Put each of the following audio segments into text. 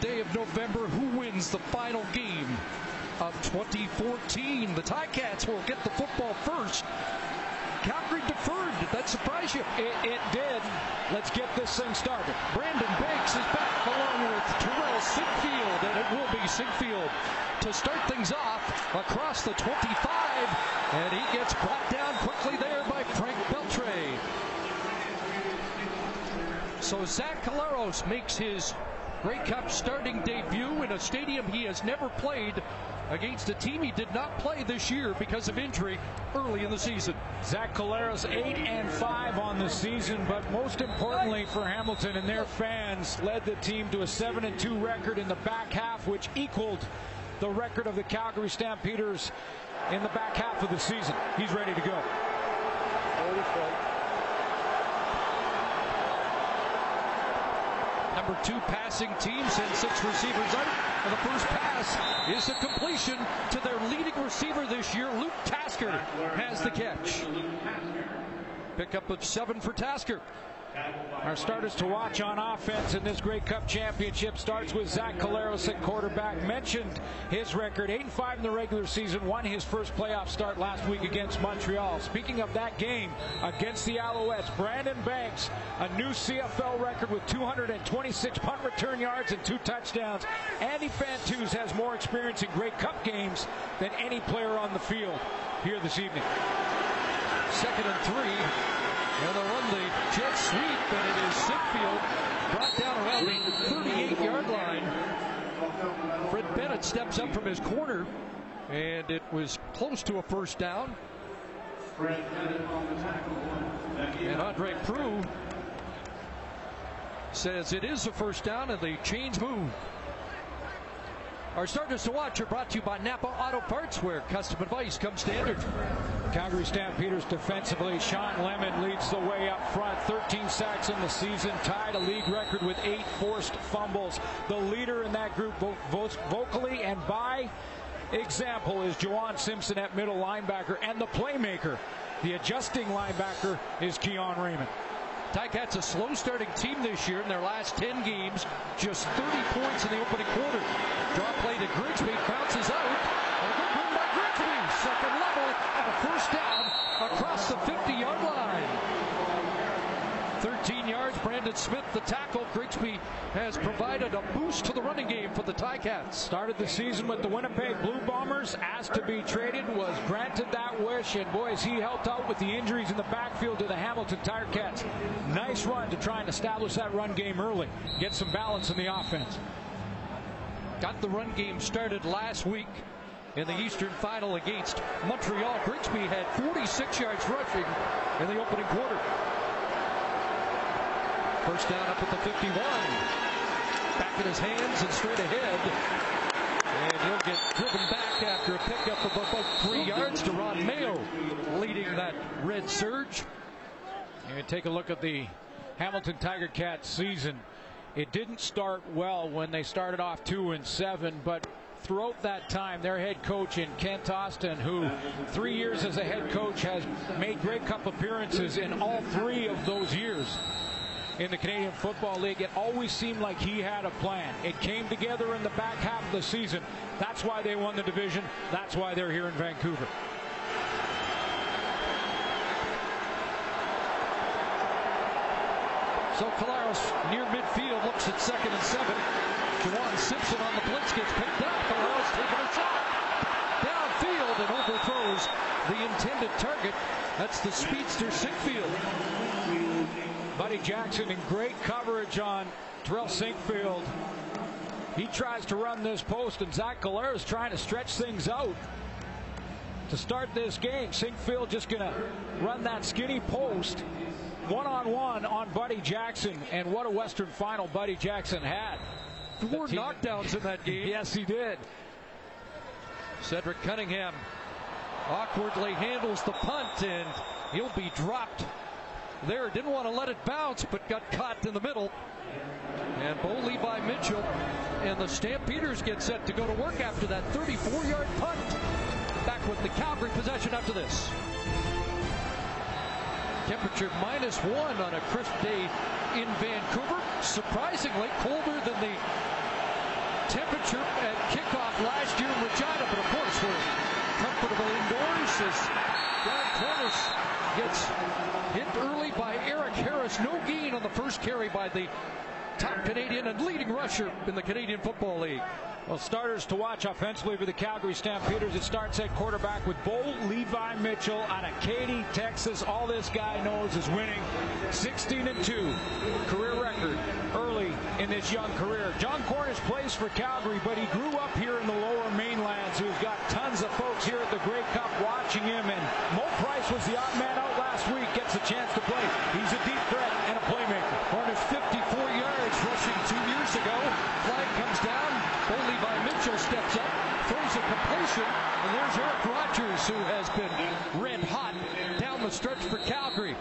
day of November. Who wins the final game of 2014? The Ticats will get the football first. Calgary deferred. Did that surprise you? It did. Let's get this thing started. Brandon Banks is back along with Terrell Sinkfield, and it will be Sinkfield to start things off across the 25, and he gets brought down quickly there by Frank Beltre. So Zach Collaros makes his Grey Cup starting debut in a stadium he has never played against a team he did not play this year because of injury early in the season. Zach Collaros 8-5 on the season, but most importantly for Hamilton and their fans, led the team to a 7-2 record in the back half, which equaled the record of the Calgary Stampeders in the back half of the season. He's ready to go. Number 2 passing team sends 6 receivers out, and the first pass is a completion to their leading receiver this year. Luke Tasker has the catch. Pickup of 7 for Tasker. Our starters to watch on offense in this Grey Cup championship starts with Zach Collaros at quarterback. Mentioned his record, 8-5 in the regular season, won his first playoff start last week against Montreal. Speaking of that game against the Alouettes, Brandon Banks, a new CFL record with 226 punt return yards and 2 touchdowns. Andy Fantuz has more experience in Grey Cup games than any player on the field here this evening. 2nd and 3. And they'll run the jet sweep, and it is Sinkfield brought down around the 38-yard line. Fred Bennett steps up from his corner, and it was close to a first down. And Andre Prue says it is a first down, and the chains move. Our starters to watch are brought to you by Napa Auto Parts, where custom advice comes standard. Calgary Stampeders defensively, Sean Lemon leads the way up front. 13 sacks in the season, tied a league record with 8 forced fumbles. The leader in that group, both vocally and by example, is Juwan Simpson at middle linebacker, and the playmaker, the adjusting linebacker, is Keon Raymond. Ticats a slow starting team this year. In their last 10 games, just 30 points in the opening quarter. Draw play to Grigsby, bounces out, and a good run by Grigsby. Second level, and a first down across the 50-yard line. 13 yards, Brandon Smith the tackle. Grigsby has provided a boost to the running game for the Ticats. Started the season with the Winnipeg Blue Bombers, asked to be traded, was granted that wish, and boy, has he helped out with the injuries in the backfield to the Hamilton Ticats. Nice run to try and establish that run game early, get some balance in the offense. Got the run game started last week in the Eastern Final against Montreal. Grigsby had 46 yards rushing in the opening quarter. First down up at the 51. Back in his hands and straight ahead. And he'll get driven back after a pickup of about 3 yards to Ron Mayo, leading that red surge. And take a look at the Hamilton Tiger Cats season. It didn't start well when they started off 2-7, but throughout that time, their head coach in Kent Austin, who 3 years as a head coach has made Grey Cup appearances in all 3 of those years. In the Canadian Football League, it always seemed like he had a plan. It came together in the back half of the season. That's why they won the division. That's why they're here in Vancouver. So Collaros near midfield looks at 2nd and 7. Juwan Simpson on the blitz gets picked up. Collaros taking a shot downfield and overthrows the intended target. That's the speedster Sinkfield. Buddy Jackson in great coverage on Terrell Sinkfield. He tries to run this post, and Zach Collaros trying to stretch things out to start this game. Sinkfield just going to run that skinny post one-on-one on Buddy Jackson, and what a Western Final Buddy Jackson had. 4 knockdowns in that game. Yes, he did. Cedric Cunningham awkwardly handles the punt, and he'll be dropped there. Didn't want to let it bounce, but got caught in the middle. And Bo Levi Mitchell and the Stampeders get set to go to work after that 34-yard punt. Back with the Calgary possession after this. Temperature -1 on a crisp day in Vancouver. Surprisingly colder than the temperature at kickoff last year in Regina, but of course we're comfortable indoors as John Cornish gets hit early by Eric Harris. No gain on the first carry by the top Canadian and leading rusher in the Canadian Football League. Well, starters to watch offensively for the Calgary Stampeders. It starts at quarterback with Bo Levi Mitchell out of Katy, Texas. All this guy knows is winning. 16-2 career record early in this young career. John Cornish plays for Calgary, but he grew up here in the lower mainland, so he's got tons of folks here at the Grey Cup watching him. And Mo Price was the odd man out last week, gets a chance to play. He's a deep threat and a playmaker. Cornish 54 yards rushing 2 years ago. Flag comes down. Bo Levi Mitchell steps up, throws a completion, and there's Eric Rogers, who has been red hot down the stretch for Calgary.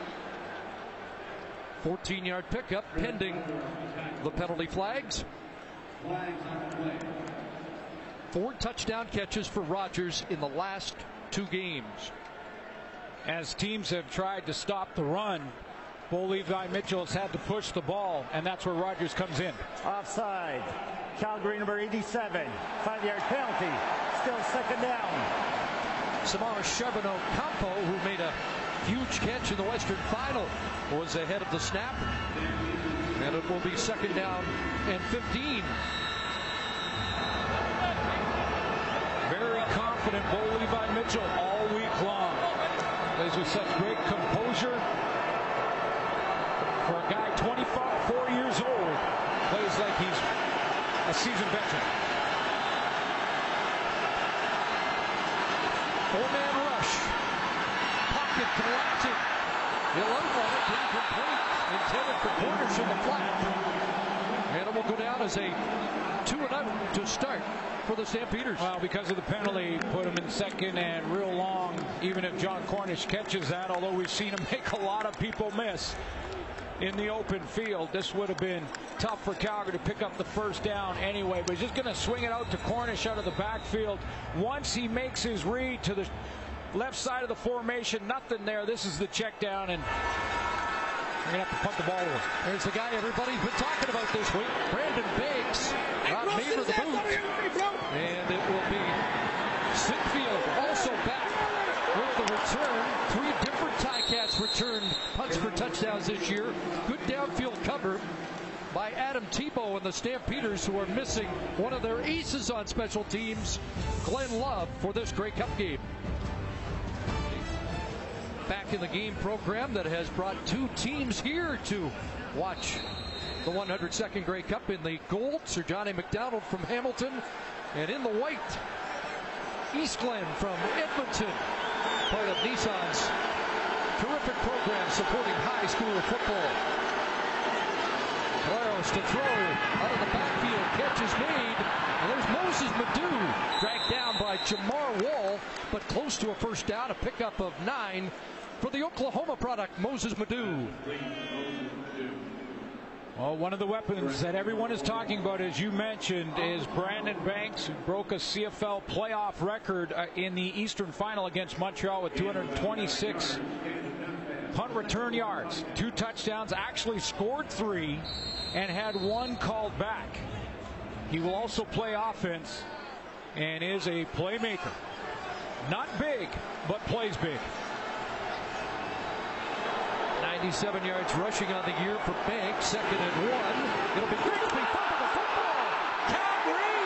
14-yard pickup pending the penalty flags. 4 touchdown catches for Rogers in the last 2 games. As teams have tried to stop the run, Bo Levi Mitchell has had to push the ball, and that's where Rogers comes in. Offside. Calgary number 87. 5-yard penalty. Still second down. Samar Charbonneau-Campo, who made a huge catch in the Western Final, was ahead of the snap. And it will be second down and 15. Very confident Bo Levi Mitchell all week long. Plays with such great composure. For a guy 24 years old, plays like he's a seasoned veteran. 4-man rush. Pocket collapsing. He'll outrun it. Incomplete. Intended for Cornish in the flat. And it will go down as a 2-and-out to start for the Stampeders. Well, because of the penalty, put him in second and real long, even if John Cornish catches that, although we've seen him make a lot of people miss in the open field. This would have been tough for Calgary to pick up the first down anyway, but he's just going to swing it out to Cornish out of the backfield. Once he makes his read to the left side of the formation, nothing there. This is the check down, and we're going to have to punt the ball away. There's the guy everybody's been talking about this week, Brandon Banks. Not made for the boot. And it will be Sinfield also back with the return. 3 different Ticats returned punts for touchdowns this year. Good downfield cover by Adam Tebow and the Stampeders, who are missing one of their aces on special teams, Glenn Love, for this Grey Cup game. Back in the game program that has brought 2 teams here to watch the 102nd Grey Cup. In the gold, Sir Johnny McDonald from Hamilton, and in the white, East Glen from Edmonton, part of Nissan's terrific program supporting high school football. Claros to throw out of the backfield. Catch is made. And there's Moses Madu, dragged down by Jamar Wall, but close to a first down. A pickup of 9 for the Oklahoma product, Moses Madu. Well, one of the weapons that everyone is talking about, as you mentioned, is Brandon Banks, who broke a CFL playoff record in the Eastern Final against Montreal with 226 punt return yards, 2 touchdowns, actually scored 3 and had 1 called back. He will also play offense and is a playmaker. Not big, but plays big. 97 yards rushing on the year for Banks. 2nd and 1. It'll be Grigsby fumble the football. Calgary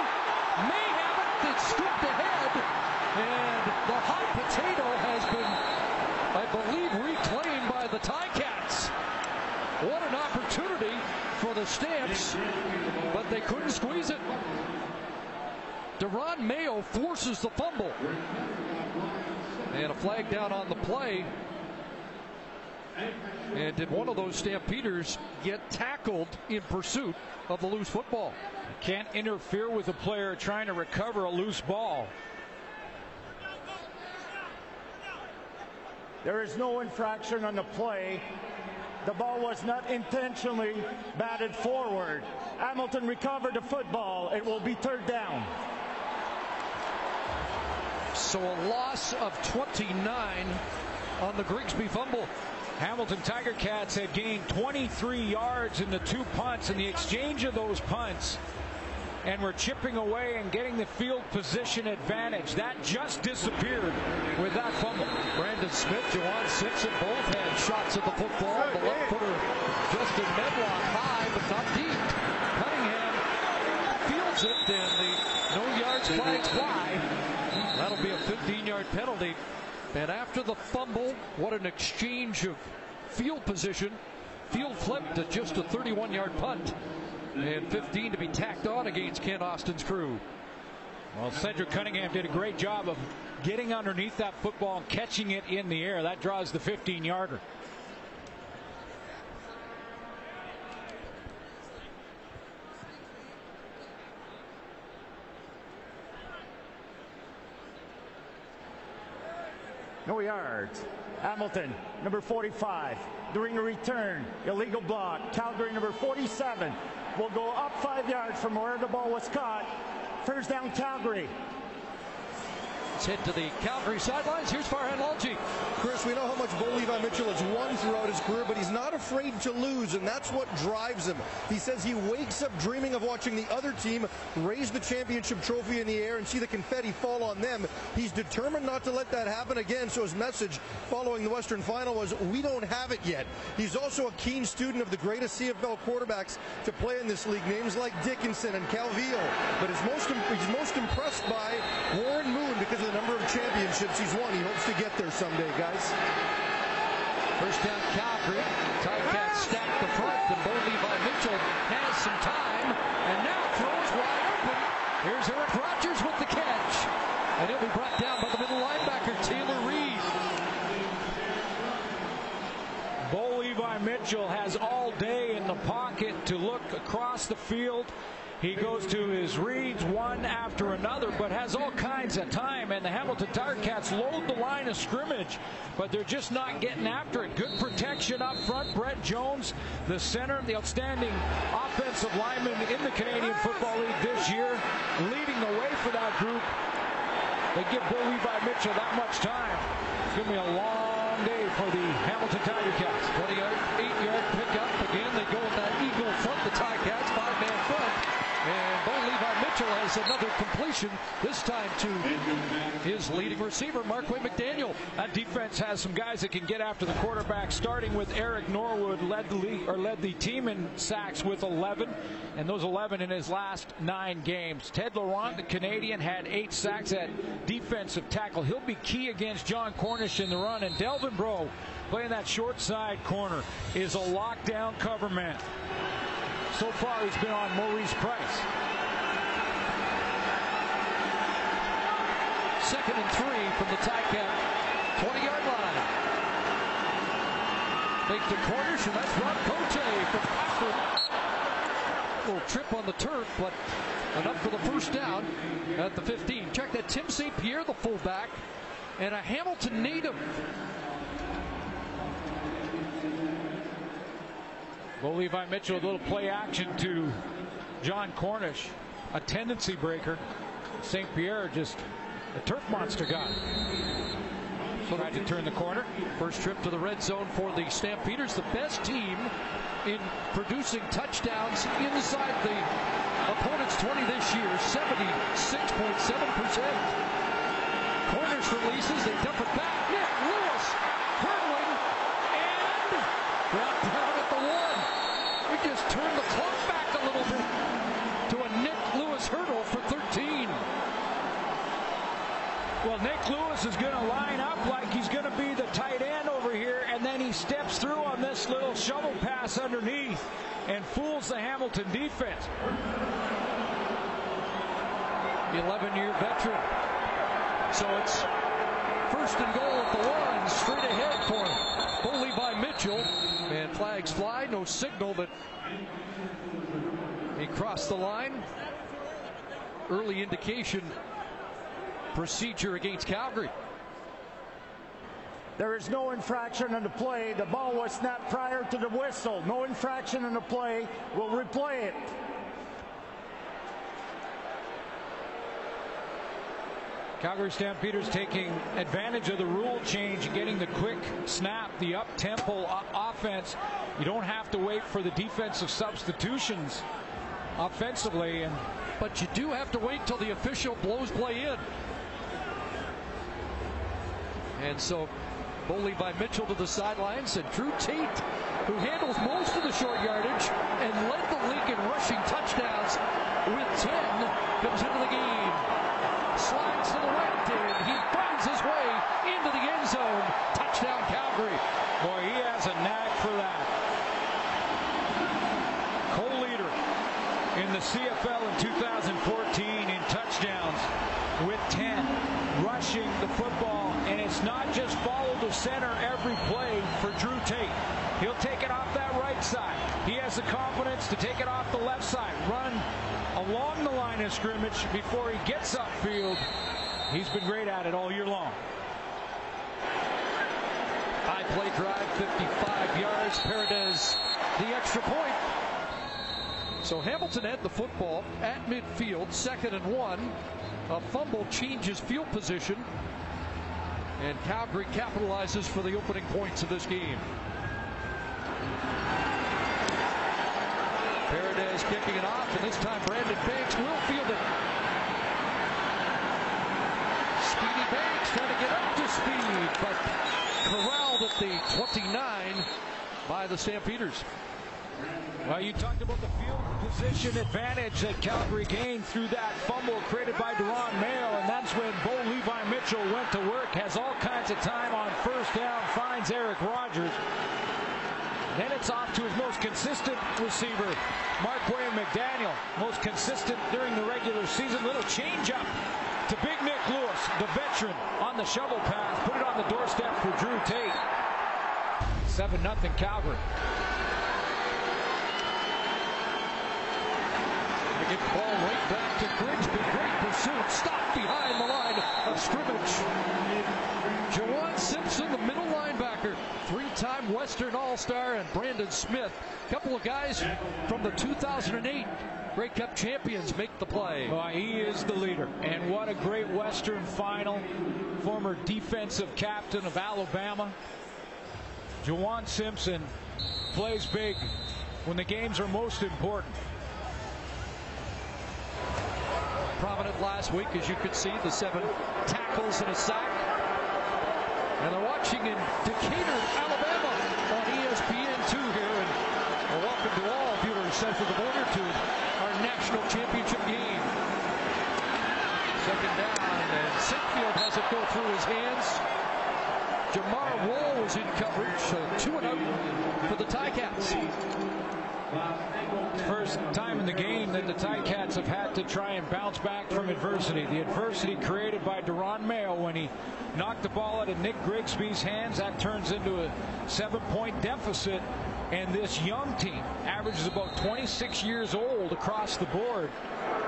may have it. It's scooped ahead. And the hot potato has been, I believe, reclaimed by the Ticats. What an opportunity for the Stamps, but they couldn't squeeze it. Deron Mayo forces the fumble. And a flag down on the play. And did one of those Stampeders get tackled in pursuit of the loose football? Can't interfere with a player trying to recover a loose ball. There is no infraction on the play. The ball was not intentionally batted forward. Hamilton recovered the football. It will be 3rd down. So a loss of 29 on the Grigsby fumble. Hamilton Tiger Cats had gained 23 yards in the 2 punts, and the exchange of those punts and we're chipping away and getting the field position advantage. That just disappeared with that fumble. Brandon Smith, Jawan Simpson both had shots at the football. The left footer, Justin Medlock, high but not deep. Cunningham fields it, and the no yards flags fly. That'll be a 15-yard penalty. And after the fumble, what an exchange of field position. Field flipped to just a 31-yard punt. And 15 to be tacked on against Ken Austin's crew. Well, Cedric Cunningham did a great job of getting underneath that football and catching it in the air. That draws the 15-yarder. No yards. Hamilton, number 45, during a return, illegal block. Calgary, number 47, will go up 5 yards from where the ball was caught. First down, Calgary. Let's head to the Calgary sidelines. Here's Farhan Lalji. Chris, we know how much Bo Levi Mitchell has won throughout his career, but he's not afraid to lose, and that's what drives him. He says he wakes up dreaming of watching the other team raise the championship trophy in the air and see the confetti fall on them. He's determined not to let that happen again, so his message following the Western Final was, we don't have it yet. He's also a keen student of the greatest CFL quarterbacks to play in this league, names like Dickinson and Calvillo, but he's most impressed by Warren Moon because of the number of championships he's won. He hopes to get there someday, guys. First down, Calgary. Ticats stack the front, and Bo Levi Mitchell has some time, and now throws wide open. Here's Eric Rogers with the catch, and he'll be brought down by the middle linebacker, Taylor Reed. Bo Levi Mitchell has all day in the pocket to look across the field. He goes to his reads one after another, but has all kinds of time. And the Hamilton Tiger Cats load the line of scrimmage, but they're just not getting after it. Good protection up front. Brett Jones, the center, the outstanding offensive lineman in the Canadian Football League this year, leading the way for that group. They give Bo Levi Mitchell that much time. It's going to be a long day for the Hamilton Tiger Cats. 28-yard pickup. Again, they go with that eagle front, the Ticats, five-man front. And Bo Levi Mitchell has another completion, this time to his leading receiver, Marquay McDaniel. That defense has some guys that can get after the quarterback, starting with Eric Norwood, led the team in sacks with 11, and those 11 in his last 9 games. Ted Laurent, the Canadian, had 8 sacks at defensive tackle. He'll be key against John Cornish in the run, and Delvin Breaux, playing that short side corner, is a lockdown cover man. So far, he's been on Maurice Price. 2nd and 3 from the Ticat 20-yard line. Fake to Cornish, and that's Rob Cote from Packard. Little trip on the turf, but enough for the first down at the 15. Check that, Tim St. Pierre, the fullback, and a Hamilton native. Bo Levi Mitchell, a little play action to John Cornish, a tendency breaker. St. Pierre, just a turf monster guy. So tried to turn the corner. First trip to the red zone for the Stampeders, the best team in producing touchdowns inside the opponent's 20 this year, 76.7%. Cornish releases, they dump it back. Nick Lewis hurdling and brought down at the 1. We just turned the clock back a little bit to a Nick Lewis hurdle for 13. Well, Nick Lewis is going to line up like he's going to be the tight end over here, and then he steps through on this little shovel pass underneath and fools the Hamilton defense. The 11-year veteran. So it's first and goal at the 1, straight ahead for Bo Levi Mitchell. And flags fly, no signal that he crossed the line. Early indication procedure against Calgary. There is no infraction on the play. The ball was snapped prior to the whistle. No infraction on the play. We'll replay it. Calgary Stampeders taking advantage of the rule change, getting the quick snap, the up-tempo offense. You don't have to wait for the defensive substitutions offensively. But you do have to wait till the official blows play in. And so Boley by Mitchell to the sidelines, and Drew Tate, who handles most of the short yardage and led the league in rushing touchdowns with 10, comes into the game. Slides to the right, and he finds his way into the end zone. Touchdown, Calgary. Boy, he has a knack for that. Co-leader in the CFL in 2014 in touchdowns with 10, rushing the football. And it's not just follow the center every play for Drew Tate. He'll take it off that right side. He has the confidence to take it off the left side, run along the line of scrimmage before he gets upfield. He's been great at it all year long. High play drive, 55 yards. Paredes, the extra point. So Hamilton had the football at midfield, 2nd and 1. A fumble changes field position, and Calgary capitalizes for the opening points of this game. Paredes kicking it off, and this time Brandon Banks will field it. Speedy Banks trying to get up to speed, but corralled at the 29 by the Stampeders. Well, you talked about the field position advantage that Calgary gained through that fumble created by Deron Mayo, and that's when Bo Levi Mitchell went to work, has all kinds of time on first down, finds Eric Rogers. Then it's off to his most consistent receiver, Marquain McDaniel, most consistent during the regular season. Little change up to Big Nick Lewis, the veteran, on the shovel pass, put it on the doorstep for Drew Tate. 7-0 Calgary. They get the ball right back to Grigsby. Great pursuit. Stopped behind the line of scrimmage. Jawan Simpson, the middle linebacker, 3-time Western All-Star, and Brandon Smith, a couple of guys from the 2008 Grey Cup champions, make the play. Well, he is the leader, and what a great Western final. Former defensive captain of Alabama. Jawan Simpson plays big when the games are most important. Prominent last week, as you could see, the 7 tackles and a sack. And they're watching in Decatur, Alabama on ESPN2 here. And welcome to all viewers south of the border to our national championship game. 2nd down, and Sinkfield has it go through his hands. Jamar Roll was in coverage, so 2 and out for the Ticats. First time in the game that the Ticats have had to try and bounce back from adversity. The adversity created by Deron Mayo when he knocked the ball out of Nick Grigsby's hands. That turns into a 7-point deficit. And this young team averages about 26 years old across the board.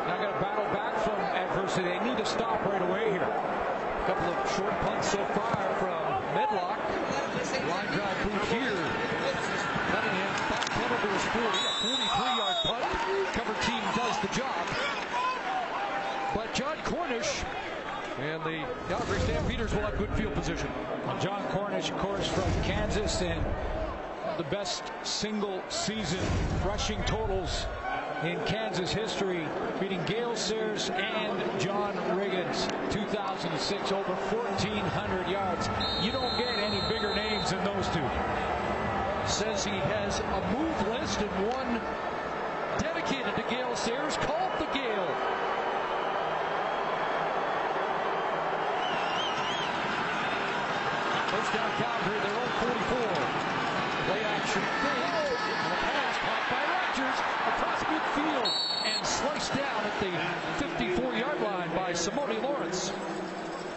Now got to battle back from adversity. They need to stop right away here. A couple of short punts so far from Medlock. Line drive boot here. Cunningham back pedal to his 40. A 43-yard punt. Cover team does the job. But John Cornish and the Calgary Stampeders will have good field position. John Cornish, of course, from Kansas, and the best single season rushing totals in Kansas history, beating Gale Sayers and John Riggins. 2006, over 1,400 yards. You don't get any bigger names than those two. Says he has a move list and one dedicated to Gale Sayers called the Gale. First down Calgary, their own 44. Play action fake, and a pass caught by Rogers across midfield and sliced down at the 54-yard line by Simone Lawrence.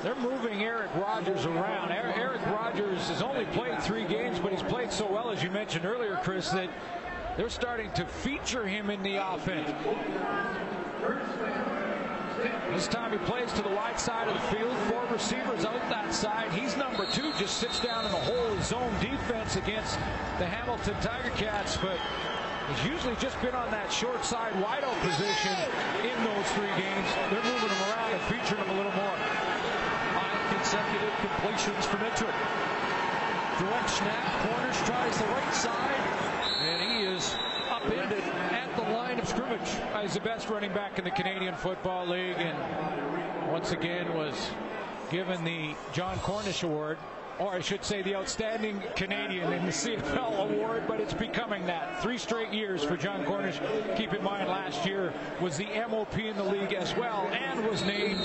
They're moving Eric Rogers around. Eric Rogers has only played 3 games, but he's played so well, as you mentioned earlier, Chris, that they're starting to feature him in the offense. This time he plays to the wide side of the field. 4 receivers out that side. He's number 2, just sits down in the whole zone defense against the Hamilton Tiger Cats, but he's usually just been on that short side wideout position in those 3 games. They're moving him around and featuring him a little more. 5 consecutive completions for Mitchell. Direct snap. Cornish tries the right side, and he is upended at the line of scrimmage. scrimmage. He's the best running back in the Canadian Football League, and once again was given the John Cornish Award, or I should say the Outstanding Canadian in the CFL Award, but it's becoming that. 3 straight years for John Cornish. Keep in mind, last year was the MOP in the league as well, and was named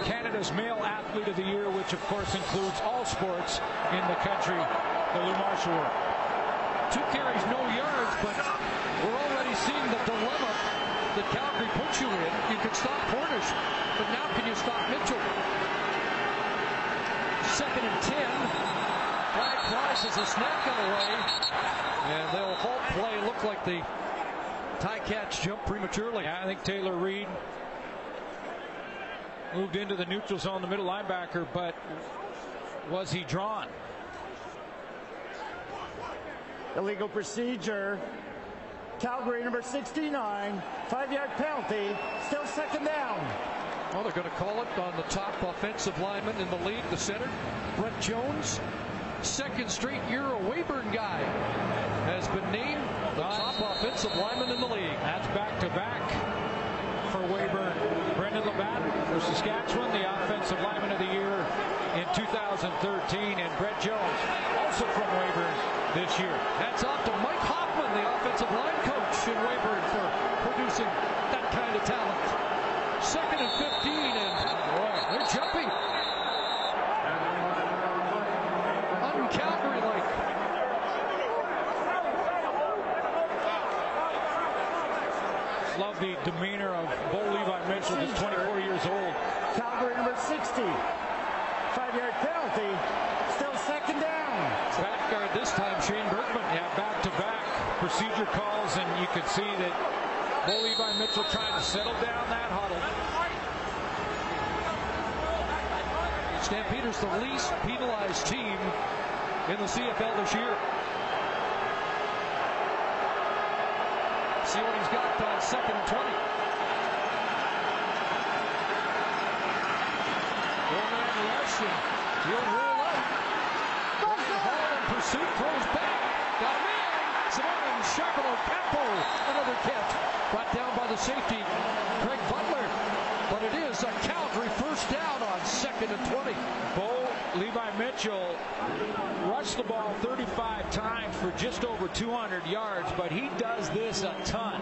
Canada's Male Athlete of the Year, which of course includes all sports in the country, the Lou Marshall Award. 2 carries, no yards, but we're already seeing the dilemma that Calgary puts you in. You can stop Cornish, but now can you stop Mitchell? 2nd and 10. Flag flies as the snap got away, and they'll halt play. Look like the Ticats jumped prematurely. Yeah, I think Taylor Reed moved into the neutral zone, the middle linebacker, but was he drawn? Illegal procedure. Calgary number 69. 5-yard penalty. Still 2nd down. Well, they're going to call it on the top offensive lineman in the league, the center, Brett Jones. 2nd straight year, a Weyburn guy has been named the top offensive lineman in the league. That's back-to-back for Weyburn. Brendan Labatt for Saskatchewan, the offensive lineman of the year in 2013, and Brett Jones, also from Weyburn this year. Hats off to Mike Hoffman, the offensive line coach in Weyburn, for producing that kind of talent. 2nd and 15, and boy, they're jumping. Un-Calgary-like. Love the demeanor of Bo Levi Mitchell, just 24 years old. Calgary number 60. 5-yard penalty. Still 2nd down. Back guard this time, Shane Bergman. Yeah, back-to-back procedure calls, and you can see that Bo Levi Mitchell trying to settle down that huddle. Stampeders the least penalized team in the CFL this year. See what he's got on 2nd and 20. 4-man rush, and he'll roll up. Ryan Hall in pursuit, throws back. Got a man. Simone Charbonneau Campo. Another catch. Brought down by the safety, Greg Butler. But it is a Calgary 1st down on 2nd and 20. Bo Levi Mitchell rushed the ball 35 times for just over 200 yards, but he does this a ton.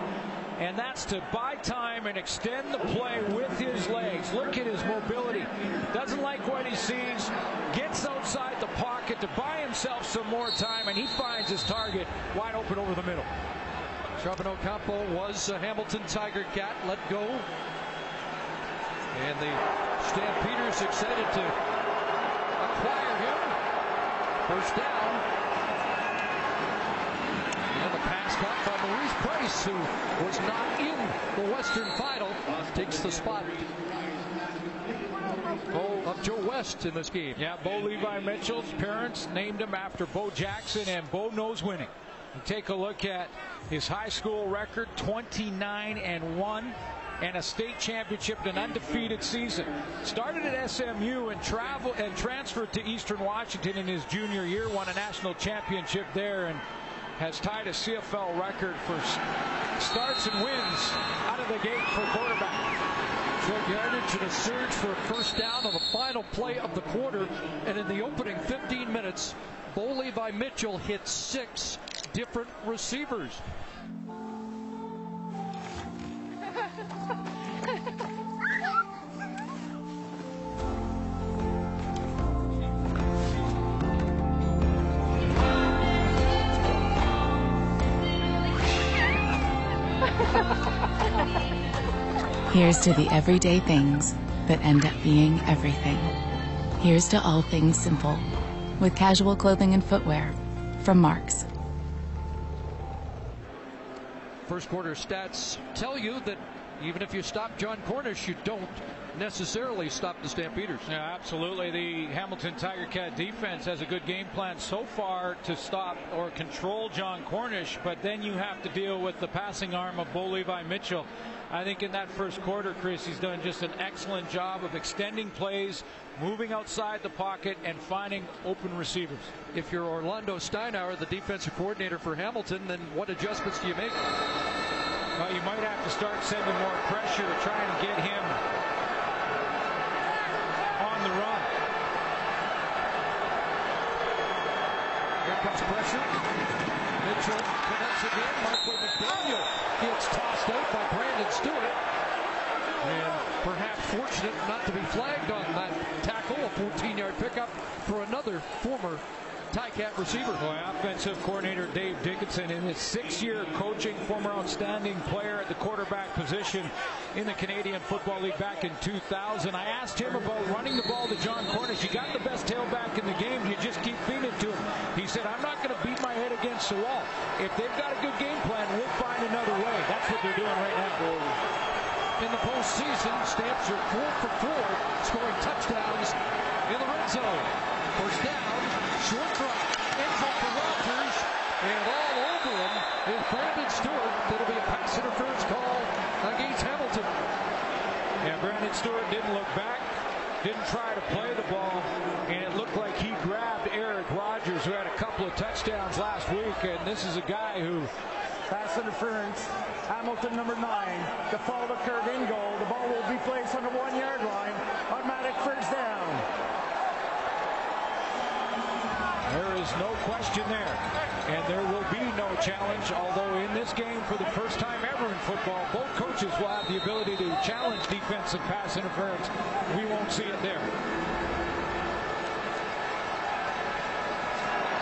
And that's to buy time and extend the play with his legs. Look at his mobility. Doesn't like what he sees. Gets outside the pocket to buy himself some more time, and he finds his target wide open over the middle. Charbonneau Campo was a Hamilton Tiger Cat, let go. And the Stampeders excited to acquire him. 1st down. And the pass caught by Maurice Price, who was not in the Western Final, takes the spot of Joe West in this game. Yeah, Bo Levi Mitchell's parents named him after Bo Jackson, and Bo knows winning. You take a look at his high school record, 29-1. And a state championship and an undefeated season. Started at SMU and transferred to Eastern Washington in his junior year. Won a national championship there and has tied a CFL record for starts and wins out of the gate for quarterback. Short yardage and a surge for a 1st down on the final play of the quarter. And in the opening 15 minutes, Bo Levi Mitchell hit 6 different receivers. Here's to the everyday things that end up being everything. Here's to all things simple, with casual clothing and footwear from Marks. First quarter stats tell you that even if you stop John Cornish, you don't necessarily stop the Stampeders. Yeah, absolutely. The Hamilton Tiger Cat defense has a good game plan so far to stop or control John Cornish, but then you have to deal with the passing arm of Bo Levi Mitchell. I think in that first quarter, Chris, he's done just an excellent job of extending plays, moving outside the pocket, and finding open receivers. If you're Orlando Steinauer, the defensive coordinator for Hamilton, then what adjustments do you make? Well, you might have to start sending more pressure, trying to get him on the run. Here comes pressure. Mitchell connects again. Marco McDaniel gets tossed out by Brandon Stewart. And perhaps fortunate not to be flagged on that tackle. A 14-yard pickup for another former Ticat receiver. Boy, offensive coordinator Dave Dickinson, in his 6-year coaching, former outstanding player at the quarterback position in the Canadian Football League back in 2000. I asked him about running the ball to John Cornish. You got the best tailback in the game. You just keep feeding it to him. He said, I'm not going to beat my head against the wall. If they've got a good game plan, we'll find another way. That's what they're doing right now. In the postseason, Stamps are 4 for 4, scoring touchdowns in the red zone. First down, short drop, ends up for Rogers, and all over him is Brandon Stewart. That'll be a pass interference call against Hamilton. Yeah, Brandon Stewart didn't look back, didn't try to play the ball, and it looked like he grabbed Eric Rogers, who had a couple of touchdowns last week, and this is a guy who... Pass interference. Hamilton, number 9, to follow the curve in goal. The ball will be placed on the 1-yard line. Automatic first down. There is no question there, and there will be no challenge, although in this game, for the first time ever in football, both coaches will have the ability to challenge defensive pass interference. We won't see it there.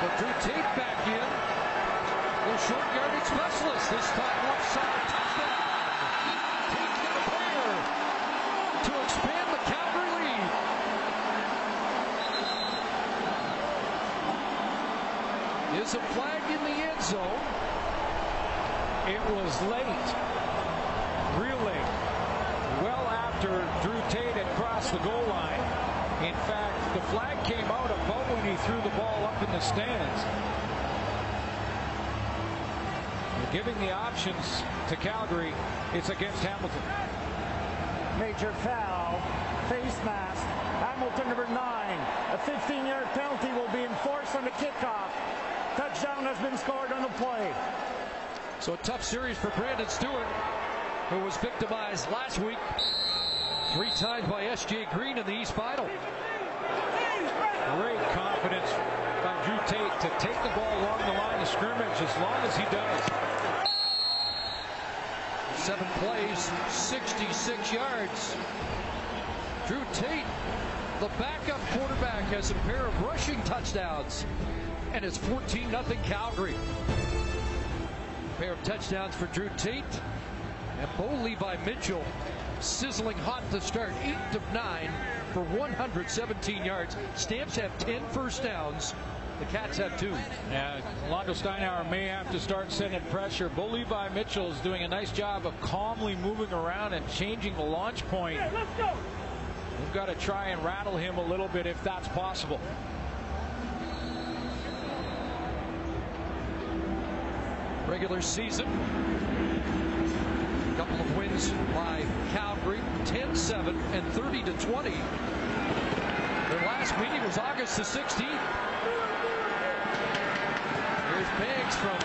But Drew Tate back in. The short yardage specialist, this time left side touchdown. Tate's got a pair to expand the Calgary lead. Is a flag in the end zone. It was late, real late, well after Drew Tate had crossed the goal line. In fact, the flag came out about when he threw the ball up in the stands. Giving the options to Calgary. It's against Hamilton. Major foul. Face mask. Hamilton, number 9. A 15-yard penalty will be enforced on the kickoff. Touchdown has been scored on the play. So a tough series for Brandon Stewart, who was victimized last week 3 times by S.J. Green in the East Final. Great confidence by Drew Tate to take the ball along the line of scrimmage as long as he does. 7 plays, 66 yards. Drew Tate, the backup quarterback, has a pair of rushing touchdowns, and it's 14-0 Calgary. A pair of touchdowns for Drew Tate, and Bo Levi Mitchell sizzling hot to start, 8 of 9 for 117 yards. Stamps have 10 first downs. The Cats have 2. Yeah, Londo Steinauer may have to start sending pressure. Bo Levi Mitchell is doing a nice job of calmly moving around and changing the launch point. Hey, let's go. We've got to try and rattle him a little bit if that's possible. Regular season. A couple of wins by Calgary, 10-7 and 30-20. Their last meeting was August the 16th. Here's Banks from 1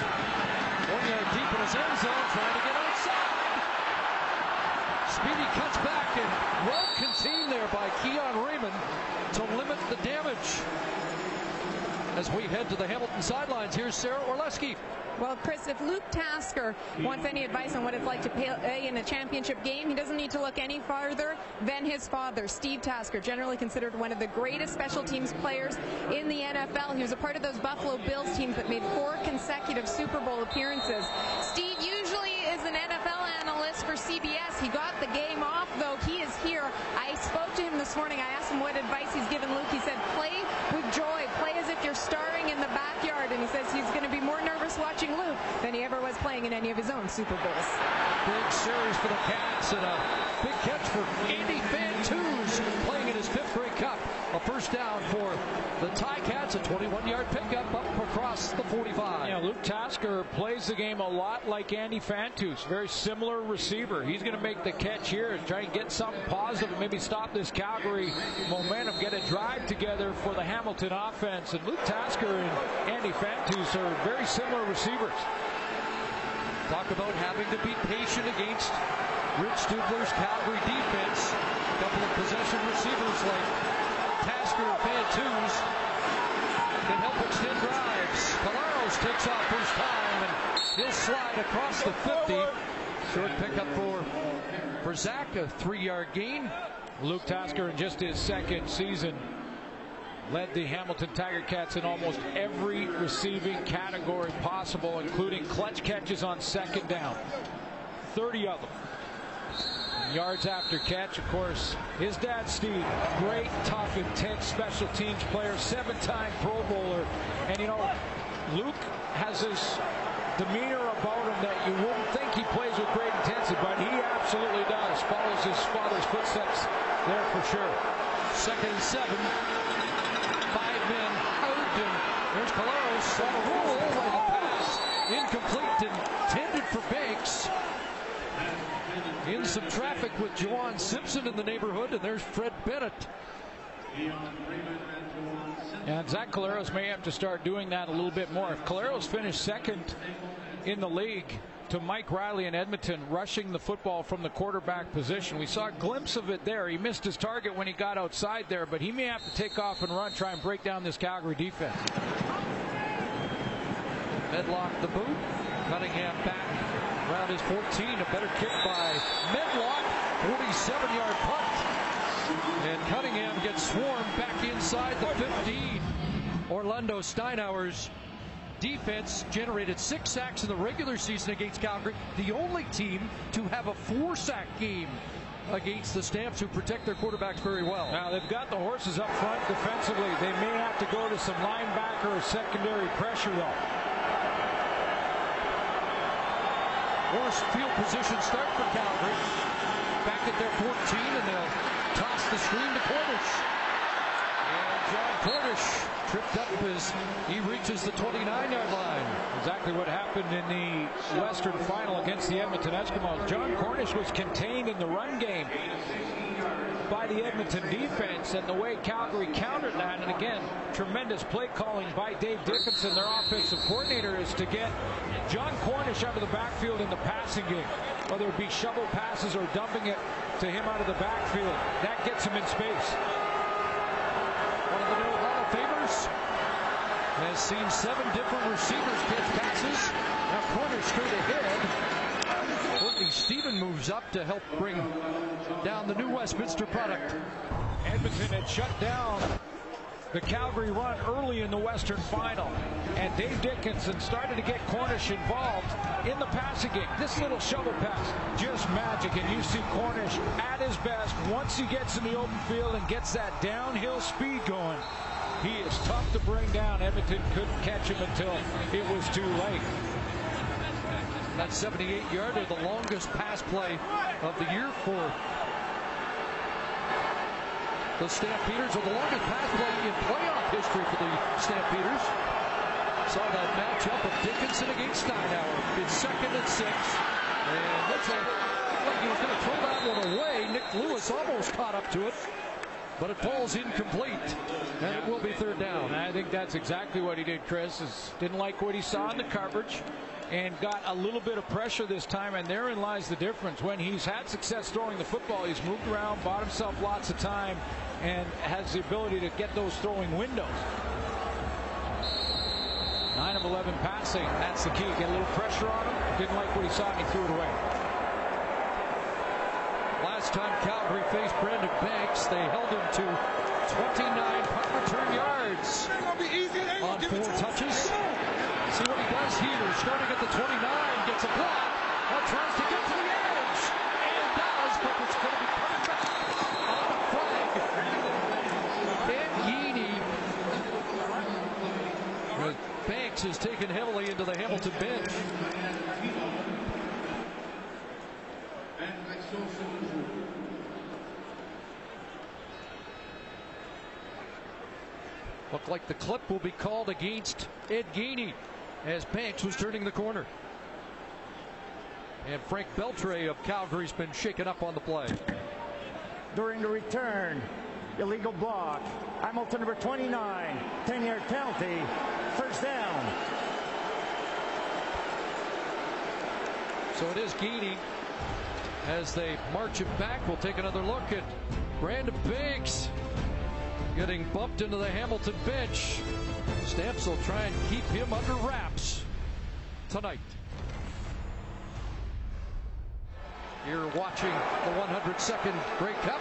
yard deep in his end zone, trying to get outside. Speedy cuts back, and well contained there by Keon Raymond to limit the damage. As we head to the Hamilton sidelines, here's Sarah Orleski. Well, Chris, if Luke Tasker wants any advice on what it's like to play in a championship game, he doesn't need to look any farther than his father, Steve Tasker, generally considered one of the greatest special teams players in the NFL. He was a part of those Buffalo Bills teams that made 4 consecutive Super Bowl appearances. Steve usually is an NFL analyst for CBS. He got the game off, though. He is here. I spoke to him this morning. I asked him what advice he's given Luke. He said, play with joy. Play as if you're starring in the backyard. And he says he's going to be more nervous watching Luke than he ever was playing in any of his own Super Bowls. Big series for the Cats, and a big catch for Andy Fantuz, playing in his 5th Grey Cup. A first down for the Ticats, a 21-yard pickup up across the 45. Yeah, Luke Tasker plays the game a lot like Andy Fantuz, very similar receiver. He's going to make the catch here and try and get something positive and maybe stop this Calgary momentum, get a drive together for the Hamilton offense. And Luke Tasker and Andy Fantuz are very similar receivers. Talk about having to be patient against Rich Stubler's Calgary defense. A couple of possession receivers like Tasker and Fantus can help extend drives. Colaros takes off first time, and he'll slide across the 50. Short pickup for Zach, a 3-yard gain. Luke Tasker, in just his second season, led the Hamilton Tiger Cats in almost every receiving category possible, including clutch catches on second down. 30 of them. Yards after catch, of course, his dad, Steve, great, tough, intense special teams player, 7-time Pro Bowler. And, you know, Luke has this demeanor about him that you wouldn't think he plays with great intensity, but he absolutely does. Follows his father's footsteps there for sure. 2nd and 7. 5 men out, and there's Colaros on a roll with a pass. Incomplete, intended for Banks. In some traffic with Juwan Simpson in the neighborhood, and there's Fred Bennett. And Zach Colaros may have to start doing that a little bit more. If Colaros finished second in the league to Mike Riley in Edmonton, rushing the football from the quarterback position. We saw a glimpse of it there. He missed his target when he got outside there, but he may have to take off and run, try and break down this Calgary defense. Medlock the boot. Cunningham back around his 14. A better kick by Medlock. 47-yard punt. And Cunningham gets swarmed back inside the 15. Orlando Steinauer's defense generated 6 sacks in the regular season against Calgary. The only team to have a 4-sack game against the Stamps, who protect their quarterbacks very well. Now they've got the horses up front defensively. They may have to go to some linebacker or secondary pressure though. Worst field position start for Calgary. Back at their 14, and they'll toss the screen to Cornish. And John Cornish tripped up as he reaches the 29-yard line. Exactly what happened in the Western Final against the Edmonton Eskimos. John Cornish was contained in the run game by the Edmonton defense, and the way Calgary countered that, and again, tremendous play calling by Dave Dickinson, their offensive coordinator, is to get John Cornish out of the backfield in the passing game, whether it be shovel passes or dumping it to him out of the backfield. That gets him in space. One of the new Hall of Famers has seen 7 different receivers catch passes. Now Cornish straight ahead. Courtney Stephen moves up to help bring down the new Westminster product. Edmonton had shut down the Calgary run early in the Western Final, and Dave Dickinson started to get Cornish involved in the passing game. This little shovel pass, just magic, and you see Cornish at his best once he gets in the open field and gets that downhill speed going. He is tough to bring down. Edmonton couldn't catch him until it was too late. That 78-yarder, the longest pass play of the year for the Stampeders, or the longest pass play in playoff history for the Stampeders. Saw that matchup of Dickinson against Steinauer. It's 2nd and 6. And looks like he was going to throw that one away. Nick Lewis almost caught up to it, but it falls incomplete, and it will be 3rd down. And I think that's exactly what he did, Chris. Didn't like what he saw in the coverage and got a little bit of pressure this time, and therein lies the difference. When he's had success throwing the football, he's moved around, bought himself lots of time, and has the ability to get those throwing windows. 9 of 11 passing, that's the key. Get a little pressure on him. Didn't like what he saw, and he threw it away. Last time Calgary faced Brandon Banks, they held him to 29 punt return yards on 4 touches. See what he does here. Starting at the 29, gets a block. Now tries to get to the edge, and does, but it's going to be put back on the flag. And Yeaney. Banks is taken heavily into the Hamilton bench. Looked like the clip will be called against Ed Geaney as Banks was turning the corner. And Frank Beltre of Calgary's been shaken up on the play. During the return, illegal block. Hamilton number 29, 10-yard penalty, 1st down. So it is Geedy as they march him back. We'll take another look at Brandon Banks getting bumped into the Hamilton bench. Stamps will try and keep him under wraps tonight. You're watching the 102nd Grey Cup.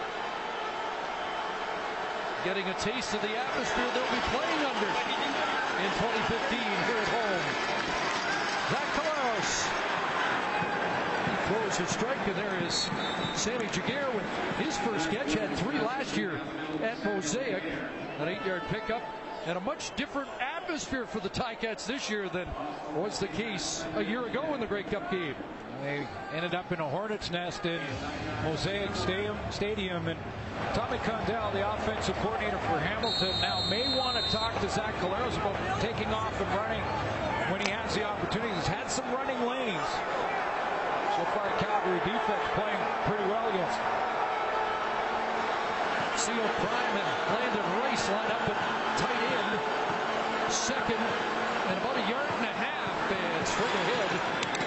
Getting a taste of the atmosphere they'll be playing under in 2015 here at home. Zach Collaros throws a strike, and there is Sammy Jaguar with his first catch. Had 3 last year at Mosaic. An 8-yard pickup, and a much different atmosphere for the Ticats this year than was the case a year ago in the Grey Cup game. They ended up in a hornet's nest in Mosaic Stadium, and Tommy Condell, the offensive coordinator for Hamilton, now may want to talk to Zach Collaros about taking off and running when he has the opportunity. He's had some running lanes. So far, Calgary defense playing pretty well against him. Seal Prime and Landon Rice line up at tight end. Second and about 1.5 yards, and straight ahead.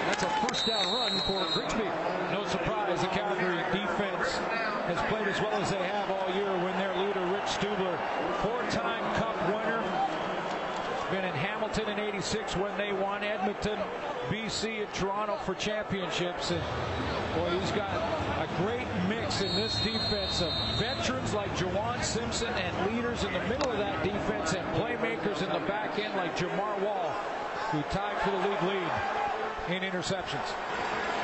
That's a first down run for Grigsby. No surprise, the Calgary defense has played as well as they have all year when their leader, Rich Stubler, 4-time Cup winner. Been in Hamilton in '86 when they won, Edmonton, BC, and Toronto for championships. And boy, he's got a great mix in this defense of veterans like Jawan Simpson and leaders in the middle of that defense and playmakers in the back end like Jamar Wall, who tied for the league lead in interceptions.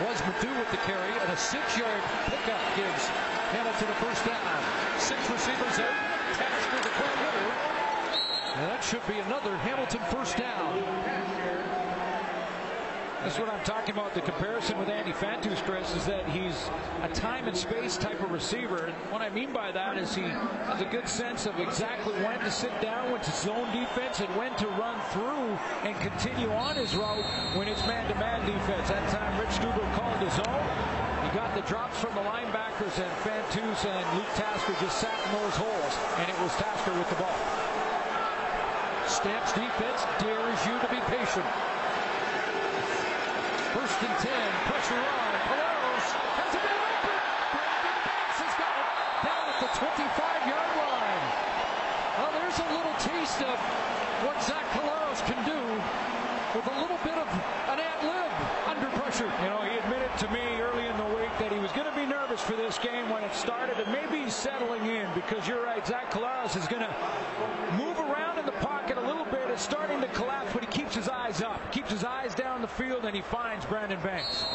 Was Madu with the carry, and a 6-yard pickup gives Hamilton a first down. 6 receivers out. Tasker the clear hitter. And that should be another Hamilton first down. That's what I'm talking about. The comparison with Andy Fantus, Chris, is that he's a time and space type of receiver. And what I mean by that is he has a good sense of exactly when to sit down, when to zone defense, and when to run through and continue on his route when it's man-to-man defense. That time, Rich Stubler called the zone. He got the drops from the linebackers, and Fantus and Luke Tasker just sat in those holes, and it was Tasker with the ball. Stamps defense dares you to be patient. First and 10, pressure on. Collaros has a man open. Brandon Banks has got it down at the 25-yard line. Well, there's a little taste of what Zach Collaros can do with a little bit of an ad-lib under pressure. You know, he admitted to me early in the week that he was going to be nervous for this game when it started, and maybe he's settling in, because you're right, Zach Collaros is going to move around in the pocket a little bit. It's starting to collapse, but he keeps his eyes up, keeps his eyes down the field, and he finds Brandon Banks.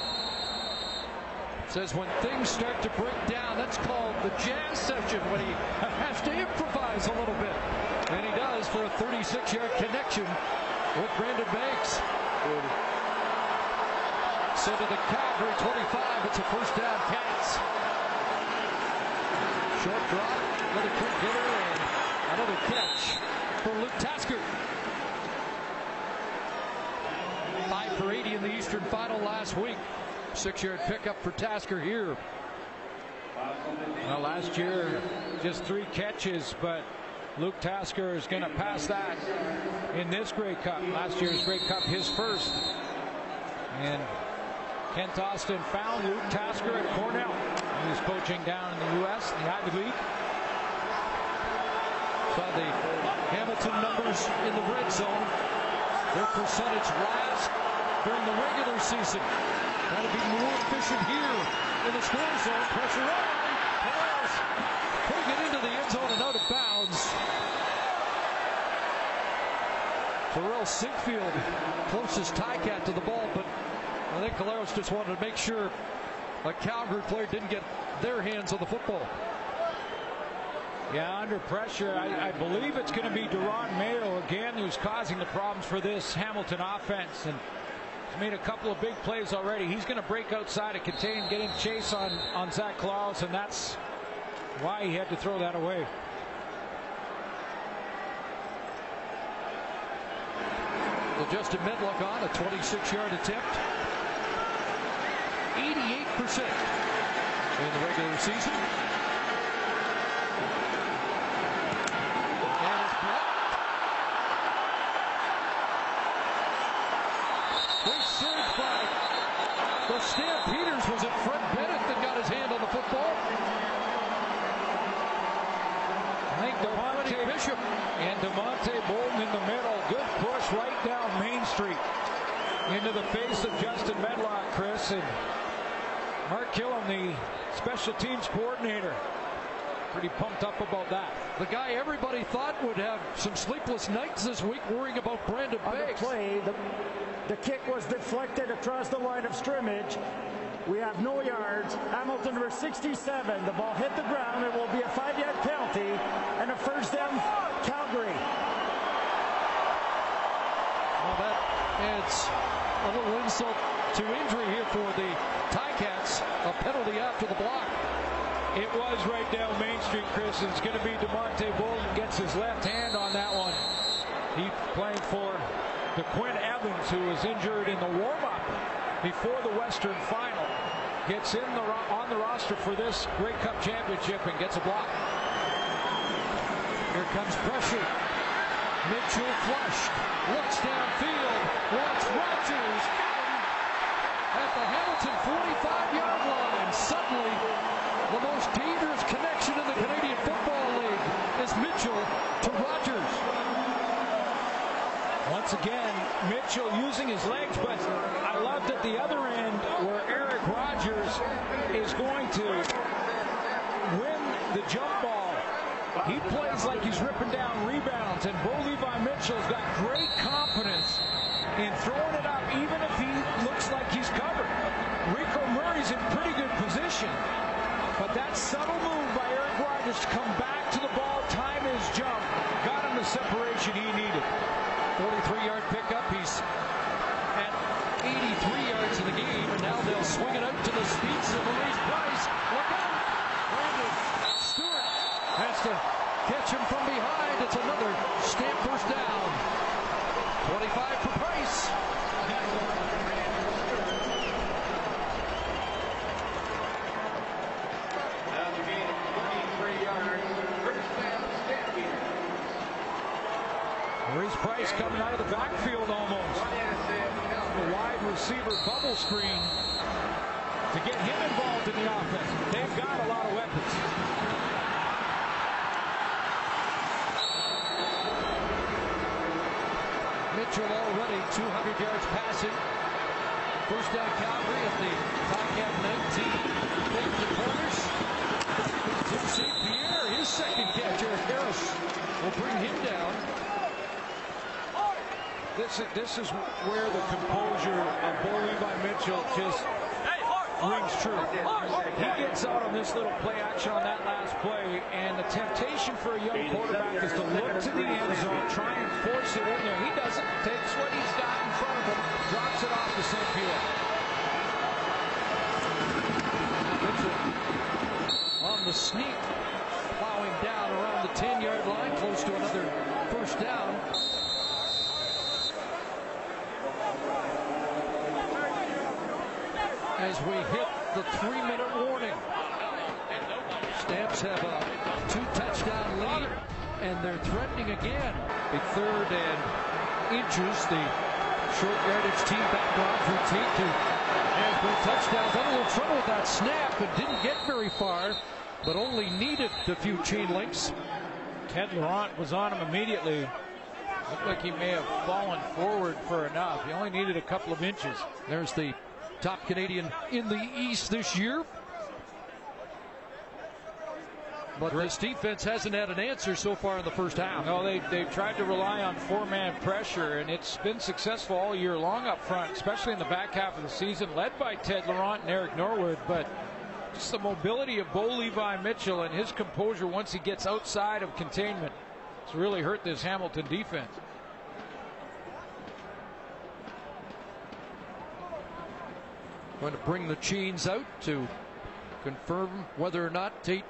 Says when things start to break down, that's called the jazz session, when he has to improvise a little bit. And he does for a 36-yard connection with Brandon Banks. So to the Calgary 25, it's a first down Cats. Short drop, another quick hitter, and another catch for Luke Tasker. 5 for 80 in the Eastern Final last week. 6-yard pickup for Tasker here. Well, last year, just 3 catches, but Luke Tasker is going to pass that in this Grey Cup. Last year's Grey Cup, his first. And Kent Austin found Luke Tasker at Cornell. He was coaching down in the U.S., the Ivy League. Saw the Hamilton numbers in the red zone. Their percentage last during the regular season. Got to be more efficient here in the score zone. Pressure on. Collaros putting it into the end zone and out of bounds. Terrell Sinkfield, closest Ticat to the ball, but I think Collaros just wanted to make sure a Calgary player didn't get their hands on the football. Yeah, under pressure, I believe it's going to be Deron Mayo again who's causing the problems for this Hamilton offense. And he's made a couple of big plays already. He's going to break outside and contain, getting chase on Zach Collaros, and that's why he had to throw that away. Justin Medlock on a 26-yard attempt. 88% in the regular season. And it's blocked. They surge by the the Stampeders. Was it Fred Bennett that got his hand on the football? I think DeMonte Bishop and DeMonte Bolden in the middle. Good push right down Main Street into the face of Justin Medlock, Chris. And Mark Killam, the special teams coordinator, pretty pumped up about that. The guy everybody thought would have some sleepless nights this week worrying about Brandon Banks. Play, the kick was deflected across the line of scrimmage. We have no yards. Hamilton number 67. The ball hit the ground. It will be a 5-yard penalty and a first down Calgary. Well, that adds a little insult to injury here for the Ticats. A penalty after the block. It was right down Main Street, Chris. It's going to be DeMonte Bolden gets his left hand on that one. He playing for the Quinn Evans, who was injured in the warm-up before the Western Final. Gets in on the roster for this Grey Cup championship and gets a block. Here comes pressure. Mitchell flushed. Looks downfield. Wants Rogers. At the Hamilton 45-yard line. Suddenly, the most dangerous connection in the Canadian Football League is Mitchell to Rogers. Once again, Mitchell using his legs, but I loved at the other end where Eric Rogers is going to win the jump ball. He plays like he's ripping down rebounds, and Bo Levi Mitchell's got great confidence in throwing it up, even if he looks like he's covered. Rico Murray's in pretty good position, but that subtle move by Eric Rogers to come back to the ball, time his jump, got him the separation he needed. 43-yard pickup. He's at 83 yards in the game, and now they'll swing it out to the speeds of Maurice Price. Look out! Brandon Stewart has to catch him from behind. It's another Stamp first down. 25 for Price. Maurice Price coming out of the backfield almost. The wide receiver bubble screen to get him involved in the offense. They've got a lot of weapons. Mitchell already 200 yards passing. First down Calgary at the Ticat 19. Take the corners. Tim St. Pierre, his second catch. Eric Harris will bring him down. This is where the composure of Bo Levi Mitchell just rings true. He gets out on this little play action on that last play, and the temptation for a young quarterback is to look to the end zone, try and force it in there. He doesn't. Takes what he's got in front of him, drops it off to St. Pierre. Mitchell on the sneak, plowing down around the 10-yard line, close to another first down. As we hit the 3-minute warning. Stamps have a 2-touchdown lead, and they're threatening again. A 3rd and inches. The short yardage team back on for Tate to have good touchdowns. Had a little trouble with that snap and didn't get very far, but only needed a few chain links. Ted Laurent was on him immediately. Looked like he may have fallen forward for enough. He only needed a couple of inches. There's the top Canadian in the East this year. But this defense hasn't had an answer so far in the first half. No, they've tried to rely on 4-man pressure, and it's been successful all year long up front, especially in the back half of the season, led by Ted Laurent and Eric Norwood. But just the mobility of Bo Levi Mitchell and his composure once he gets outside of containment has really hurt this Hamilton defense. Going to bring the chains out to confirm whether or not Tate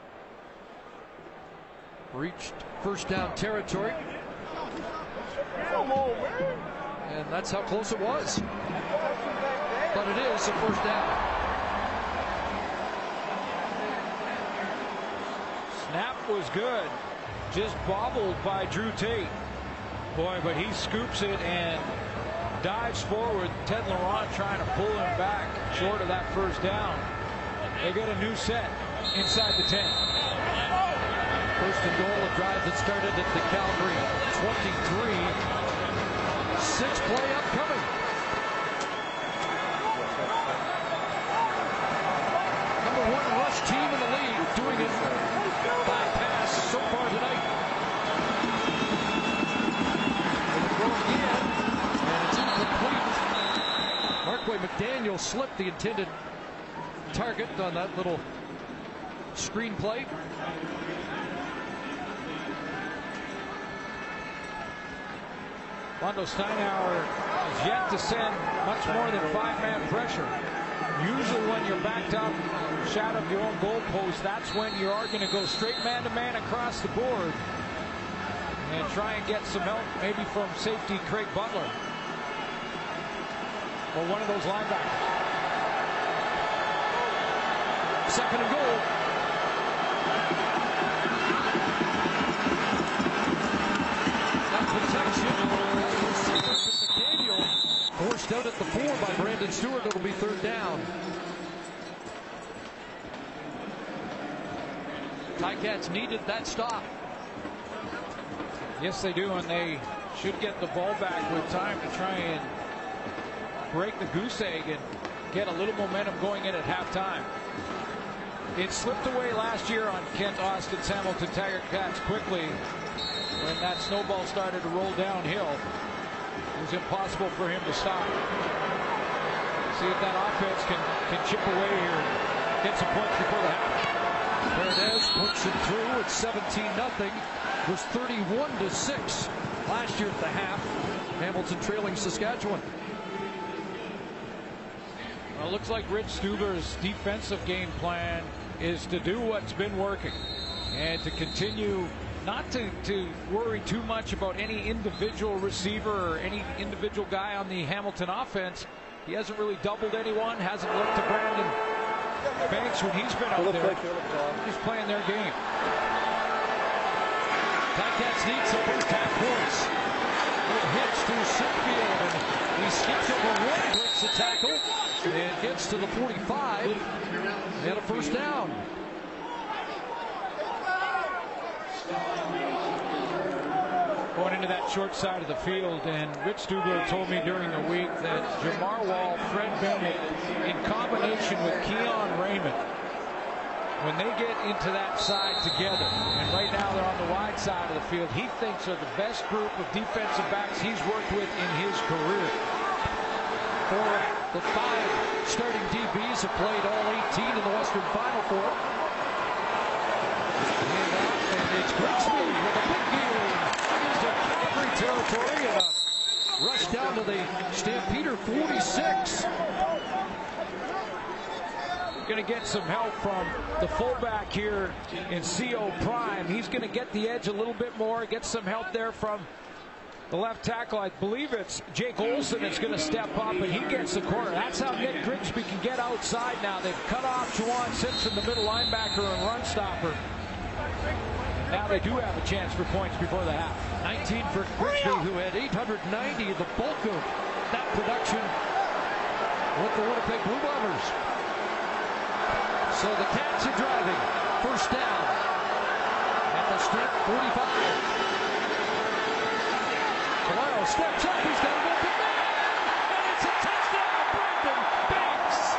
reached first down territory. And that's how close it was. But it is a first down. Snap was good. Just bobbled by Drew Tate. Boy, but he scoops it and dives forward. Ted Laurent trying to pull him back short of that first down. They get a new set inside the 10. First and goal, a drive that started at the Calgary 23. 6-play upcoming. Number 1 rush team in the league doing it by pass so far tonight. It'll go again, and it's incomplete. Marquay McDaniel slipped the intended target on that little screen play. Mondo Steinauer is yet to send much more than 5-man pressure. Usually when you're backed up, shadow of your own goalpost, that's when you are going to go straight man-to-man across the board and try and get some help, maybe from safety Craig Butler or one of those linebackers. Second and goal. McDaniel forced out at the 4 by Brandon Stewart. It'll be third down. Ticats needed that stop. Yes, they do, and they should get the ball back with time to try and break the goose egg and get a little momentum going in at halftime. It slipped away last year on Kent Austin's Hamilton Tiger Cats quickly. When that snowball started to roll downhill, it was impossible for him to stop. See if that offense can chip away here and get some points before the half. Hernandez puts it through. It's 17-0. It was 31-6 last year at the half. Hamilton trailing Saskatchewan. Well, it looks like Rich Stuber's defensive game plan is to do what's been working and to continue not to worry too much about any individual receiver or any individual guy on the Hamilton offense. He hasn't really doubled anyone, hasn't looked to Brandon Banks when he's been out there. He's playing their game. Ticats need some first half points. Little hitch to Sinfield, and he skips over one, breaks the tackle, and gets to the 45, and a first down. Going into that short side of the field, and Rich Stuber told me during the week that Jamar Wall, Fred Bennett, in combination with Keon Raymond, when they get into that side together, and right now they're on the wide side of the field, he thinks are the best group of defensive backs he's worked with in his career. For the 5 starting DBs have played all 18 in the Western Final Four. And it's Grigsby with a big deal into Calgary territory, and a rush down to the Stampeder 46. Going to get some help from the fullback here in C.O. Prime. He's going to get the edge a little bit more, get some help there from the left tackle. I believe it's Jake Olsen that's going to step up, and he gets the corner. That's how Nick Grigsby can get outside now. They've cut off Juwan Simpson, the middle linebacker and run stopper. Now they do have a chance for points before the half. 19 for Grigsby, who had 890, the bulk of that production with the Winnipeg Blue Bombers. So the Cats are driving. First down at the strip, 45. Calero steps up. He's got an open man. And it's a touchdown, Brandon Banks.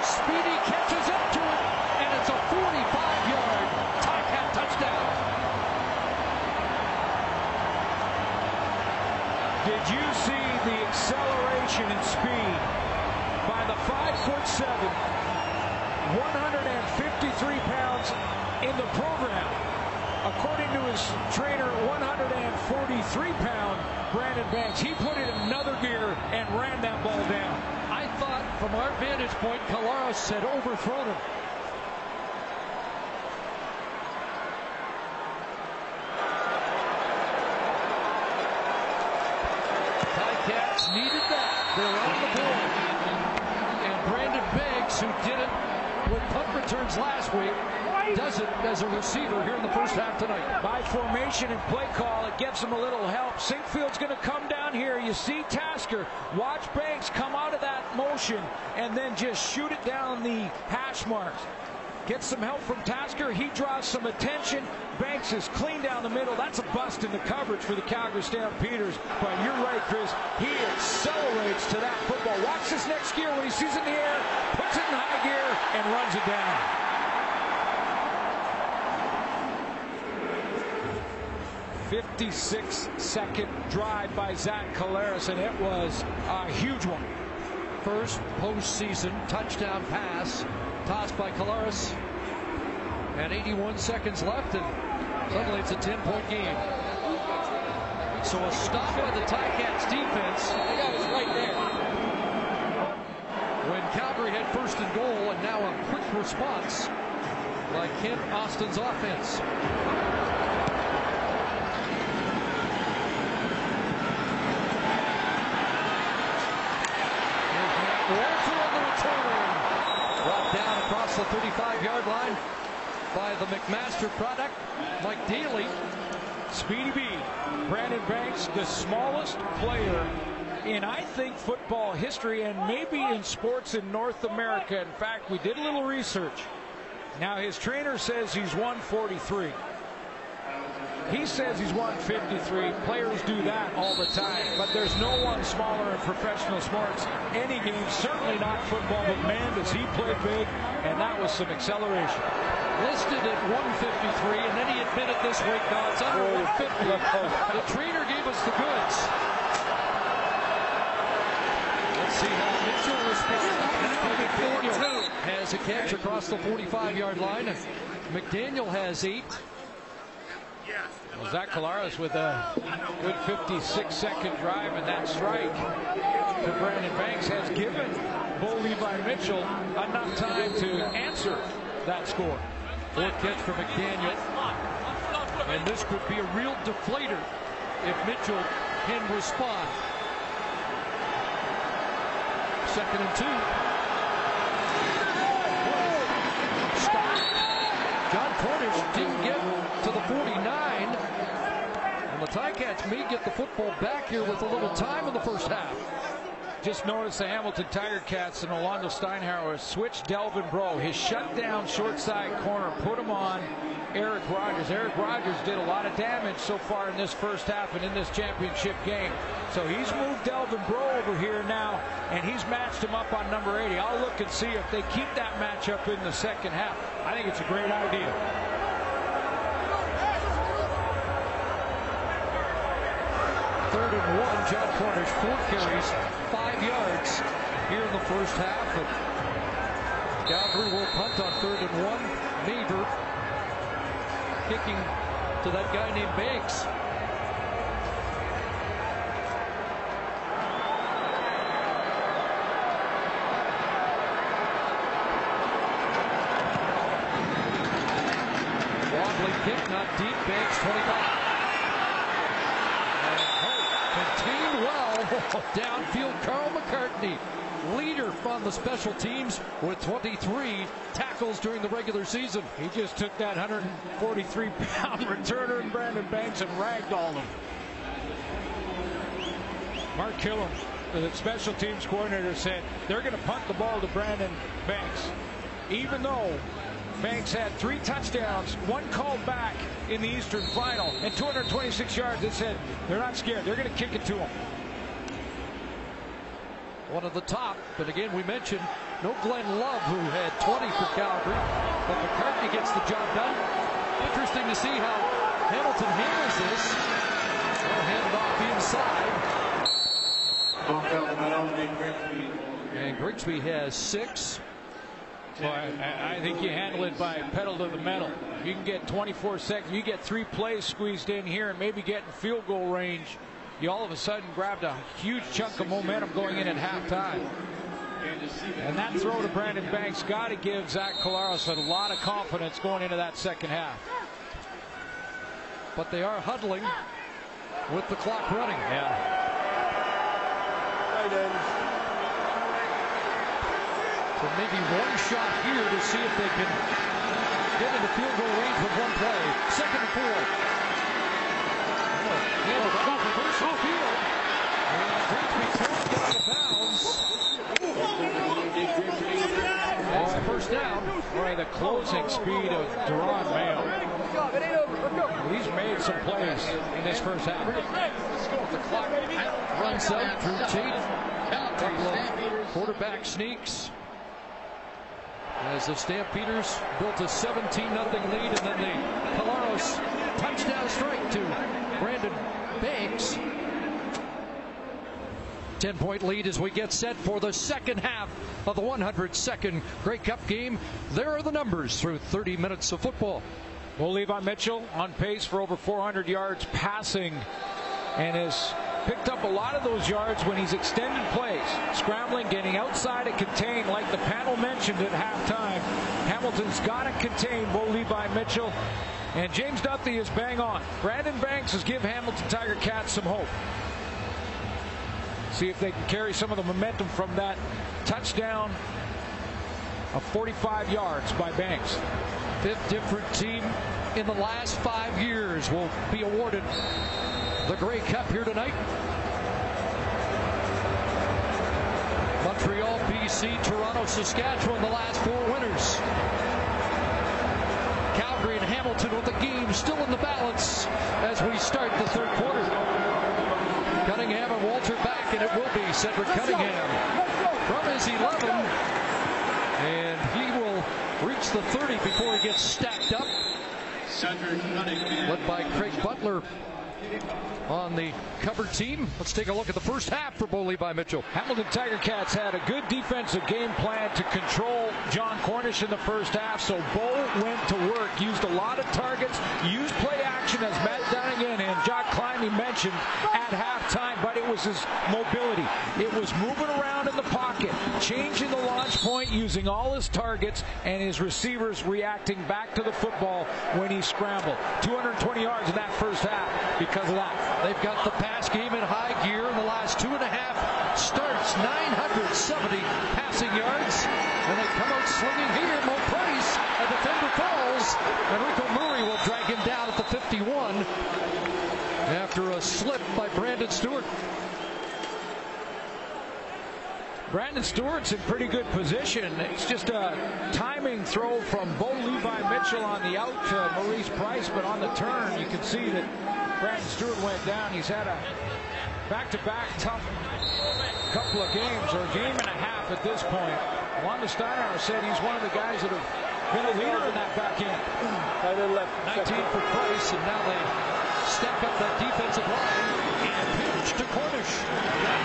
Speedy catches up to it, and it's a 45-yard Ticat touchdown. Did you see the acceleration and speed by the 5'7", 153 pounds in the program? According to his trainer, 143-pound Brandon Banks. He put it in another gear and ran that ball down. I thought from our vantage point, Colaros had overthrown him. Ticats needed that. They're on the board. And Brandon Banks, who did it with punt returns last week, does it as a receiver here in the first half tonight. By formation and play call, it gives him a little help. Sinkfield's going to come down here. You see Tasker. Watch Banks come out of that motion and then just shoot it down the hash marks. Gets some help from Tasker. He draws some attention. Banks is clean down the middle. That's a bust in the coverage for the Calgary Stampeders. But you're right, Chris. He accelerates to that football. Watch this next gear when he sees it in the air, puts it in high gear, and runs it down. 56-second drive by Zach Collaros, and it was a huge one. First postseason touchdown pass tossed by Collaros, and 81 seconds left, and suddenly it's a 10-point game. So a stop by the Ticats defense. They got us right there. When Calgary had first and goal, and now a quick response by Kent Austin's offense. Walter on the return. Brought down across the 35-yard line by the McMaster product, Mike Daly. Speedy B. Brandon Banks, the smallest player in, I think, football history and maybe in sports in North America. In fact, we did a little research. Now, his trainer says he's 143. He says he's 153. Players do that all the time, but there's no one smaller in professional sports. Any game, certainly not football, but man, does he play big, and that was some acceleration. Listed at 153, and then he admitted this week, no, it's under 150. The trainer gave us the goods. Let's see how Mitchell responds. McDaniel has a catch across the 45-yard line. McDaniel has 8. Well, Zach Collaros with a good 56-second drive, and that strike to Brandon Banks has given Bo Levi Mitchell enough time to answer that score. Fourth catch for McDaniel, and this could be a real deflator if Mitchell can respond. 2nd and 2. Stop. John Cornish didn't get to the 49. And the Ticats may get the football back here with a little time in the first half. Just notice the Hamilton Tiger Cats and Orlando Steinhauer switched Delvin Breaux. His shutdown short side corner put him on Eric Rogers. Eric Rogers did a lot of damage so far in this first half and in this championship game. So he's moved Delvin Breaux over here now, and he's matched him up on number 80. I'll look and see if they keep that matchup in the second half. I think it's a great idea. Third and 1, John Cornish, 4 carries, 5 yards here in the first half. But Calgary will punt on 3rd and 1. Maver kicking to that guy named Banks. Wobbly kick, not deep. Banks 25. Contained well. Downfield, Carl McCartney, leader on the special teams with 23 tackles during the regular season. He just took that 143-pound returner in Brandon Banks and ragdolled him. Mark Killam, the special teams coordinator, said they're going to punt the ball to Brandon Banks. Even though Banks had 3 touchdowns, 1 called back in the Eastern Final, and 226 yards. They said they're not scared. They're going to kick it to him. One of the top, but again, we mentioned no Glenn Love, who had 20 for Calgary, but McCartney gets the job done. Interesting to see how Hamilton handles this. They'll hand it off inside. And Grigsby has 6. Well, I think you handle it by pedal to the metal. You can get 24 seconds. You get 3 plays squeezed in here and maybe get in field goal range. You all of a sudden grabbed a huge chunk of momentum going in at halftime. And that throw to Brandon Banks got to give Zach Collaros a lot of confidence going into that second half. But they are huddling with the clock running. Yeah. So maybe one shot here to see if they can get into field goal range with one play. 2nd and 4. Controversial field. And Grigsby throws it out of bounds. That's a first down. Boy, the closing speed of Duron Mayo. He's made some plays in this first half. The clock runs out. Drew Tate. A couple of quarterback sneaks. As the Stampeders built a 17-0 lead, and then the Colaros touchdown strike to Brandon Banks. 10-point lead as we get set for the second half of the 102nd Grey Cup game. There are the numbers through 30 minutes of football. Well, Levi Mitchell on pace for over 400 yards passing, and has picked up a lot of those yards when he's extended plays, scrambling, getting outside and contain, like the panel mentioned at halftime. Hamilton's got to contain Bo Levi Mitchell, and James Duthie is bang on. Brandon Banks has given Hamilton Tiger Cats some hope. See if they can carry some of the momentum from that touchdown of 45 yards by Banks. 5th different team in the last 5 years will be awarded the Grey Cup here tonight. Montreal, BC, Toronto, Saskatchewan, the last 4 winners. Calgary and Hamilton with the game still in the balance as we start the 3rd quarter. Cunningham and Walter back, and it will be Cedric Cunningham from his 11, and he will reach the 30 before he gets stacked up. Led by Craig Butler on the cover team. Let's take a look at the first half for Bo Levi Mitchell. Hamilton Tiger Cats had a good defensive game plan to control John Cornish in the first half, so Bo went to work, used a lot of targets, used play action as Matt Dunnigan and Jock Climby mentioned at halftime, but it was his mobility. It was moving around in the pocket, changing the launch point, using all his targets, and his receivers reacting back to the football when he scrambled. 220 yards in that first half because of that. They've got the pass game in high gear in the last 2.5 starts. 970 passing yards, and they come out slinging here. Mo Price, a defender falls, and Rico Murray will drag him down at the 51 after a slip by Brandon Stewart. Brandon Stewart's in pretty good position. It's just a timing throw from Bo Levi Mitchell on the out to Maurice Price, but on the turn you can see that Brandon Stewart went down. He's had a back-to-back tough couple of games, or a game and a half at this point. Wanda Steinauer said he's one of the guys that have been a leader in that back end. 19 for Price, and now they stack up that defensive line and pitch to Cornish.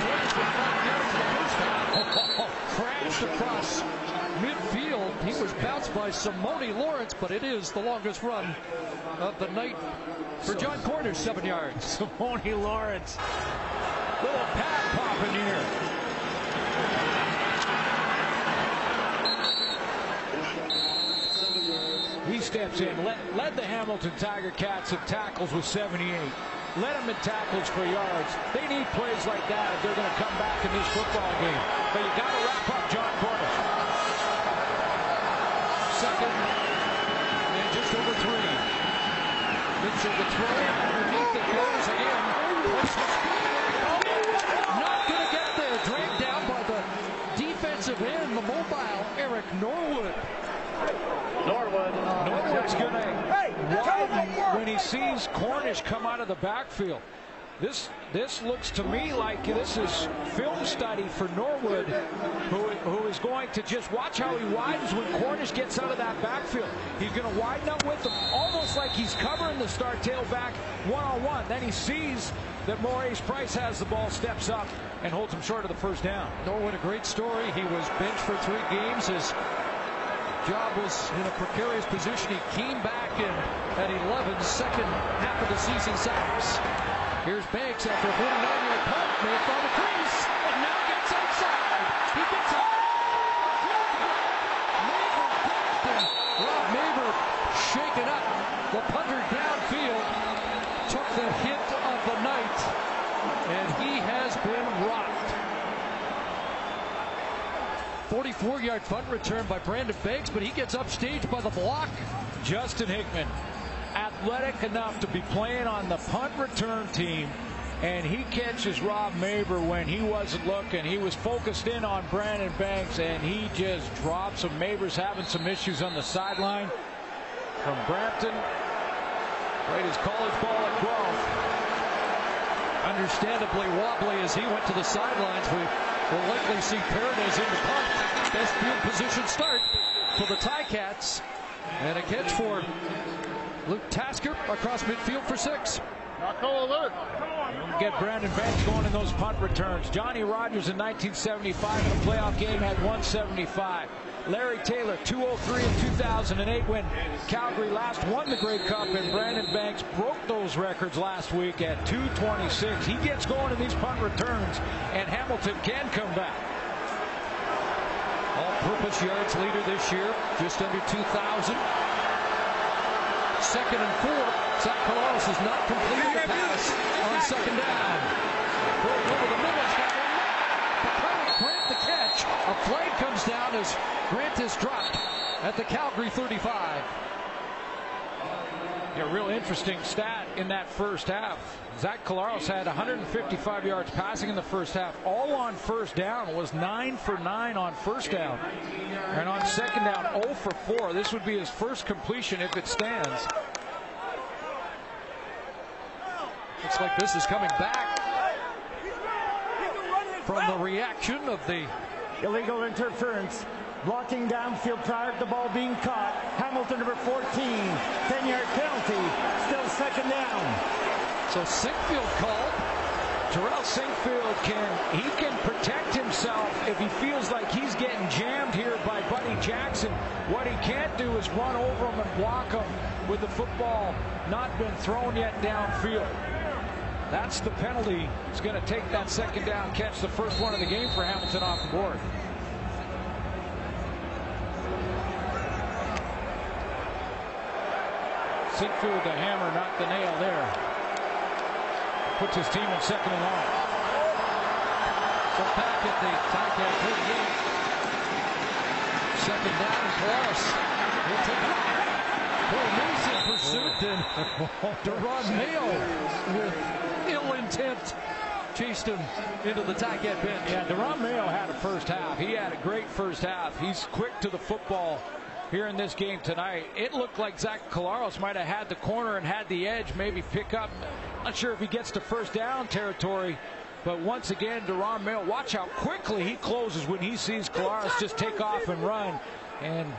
Cornish with 5 yards in the first half. Crashed across midfield. He was bounced by Simone Lawrence, but it is the longest run of the night for John Cornish, 7 yards. Simone Lawrence. Little pad popping here. He steps in, led the Hamilton Tiger Cats in tackles with 78. Led them in tackles for yards. They need plays like that if they're going to come back in this football game. But you got to wrap up John Cornish. 2nd and just over 3. Mitchell to throw. Underneath it goes again. Not going to get there. Dragged down by the defensive end, the mobile Eric Norwood. Norwood's going to widen when he sees Cornish come out of the backfield. This looks to me like this is film study for Norwood, who is going to just watch how he widens when Cornish gets out of that backfield. He's going to widen up with him, almost like he's covering the star tailback one-on-one. Then he sees that Maurice Price has the ball, steps up, and holds him short of the first down. Norwood, a great story. He was benched for 3 games. His job was in a precarious position. He came back in at 11, second half of the season sacks. Here's Banks after a 49-yard punt. May have found a crease, and now gets outside. He gets out. Rob Maber shaken up. The punter downfield took the hit of the night, and he has been rocked. 44-yard punt return by Brandon Banks, but he gets upstaged by the block Justin Hickman, athletic enough to be playing on the punt return team, and he catches Rob Maber when he wasn't looking. He was focused in on Brandon Banks, and he just drops him. Maber's having some issues on the sideline. From Brampton, played his college ball at Guelph. Understandably wobbly as he went to the sidelines. We will likely see Paredes in the punt. Best field position start for the Ticats. And a catch for Luke Tasker across midfield for 6. Get Brandon Banks going in those punt returns. Johnny Rogers in 1975 in a playoff game had 175. Larry Taylor 203 in 2008 when Calgary last won the Grey Cup, and Brandon Banks broke those records last week at 226. He gets going in these punt returns, and Hamilton can come back. All-purpose yards leader this year, just under 2,000. 2nd and 4. Zach Collaros has not completed the pass on 2nd down. Throw over the middle. Grant the catch. A flag comes down as Grant is dropped at the Calgary 35. A real interesting stat in that first half. Zach Collaros had 155 yards passing in the first half. All on first down. Was 9 for 9 on first down. And on 2nd down, 0 for 4. This would be his first completion if it stands. Looks like this is coming back from the reaction of the illegal interference. Blocking downfield prior to the ball being caught. Hamilton, number 14. 10-yard penalty. Still 2nd down. So Sinkfield called. Terrell Sinkfield can protect himself if he feels like he's getting jammed here by Buddy Jackson. What he can't do is run over him and block him with the football not been thrown yet downfield. That's the penalty. It's going to take that 2nd down catch, the first one of the game for Hamilton, off the board. Sinkfield the hammer, not the nail there. Puts his team in 2nd and long. So back at the Ticat 38. 2nd down and close. He'll take it. Cole Mason pursuit, and Deron Mayo with ill intent chased him into the Ticat bench. Yeah, Deron Mayo had a first half. He had a great first half. He's quick to the football here in this game tonight. It looked like Zach Collaros might have had the corner and had the edge, maybe pick up. Not sure if he gets to first down territory, but once again, Deron Mayo, watch how quickly he closes when he sees Collaros just take off and run. And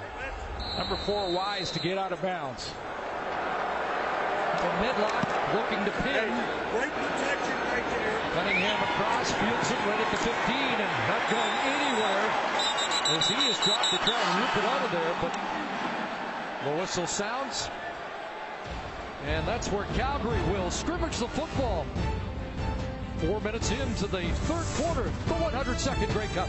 number 4 Wise to get out of bounds. And Medlock looking to pin. Great protection right there. Cunningham across, fields it right at the 15 and not going anywhere as he is dropped to try and rip it out of there, but the whistle sounds. And that's where Calgary will scrimmage the football. 4 minutes into the 3rd quarter, the 102nd Grey Cup.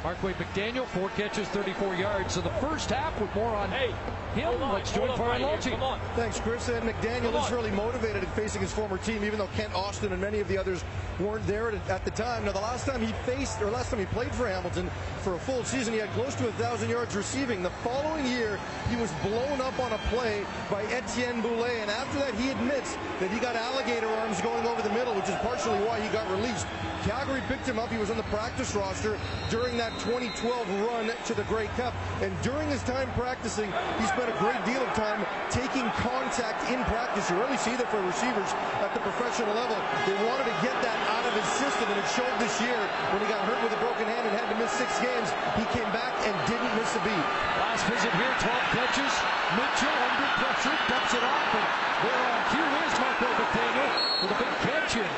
Markway McDaniel, 4 catches, 34 yards. So the first half with more on him. Let's join Brian Lolchi. Thanks, Chris. And McDaniel is really motivated in facing his former team, even though Kent Austin and many of the others weren't there at the time. Now, the last time he played for Hamilton for a full season, he had close to 1,000 yards receiving. The following year, he was blown up on a play by Etienne Boulay, and after that, he admits that he got alligator arms going over the middle, which is partially why he got released. Calgary picked him up. He was on the practice roster during that 2012 run to the Grey Cup, and during his time practicing, he spent a great deal of time taking contact in practice. You really see that for receivers at the professional level. They wanted to get that out of his system, and it showed this year when he got hurt with a broken hand and had to miss 6 games. He came back and didn't miss a beat. Last visit here, 12 catches. Mitchell under pressure, dumps it off, and there on cue is Markway McDaniel with a big catch in.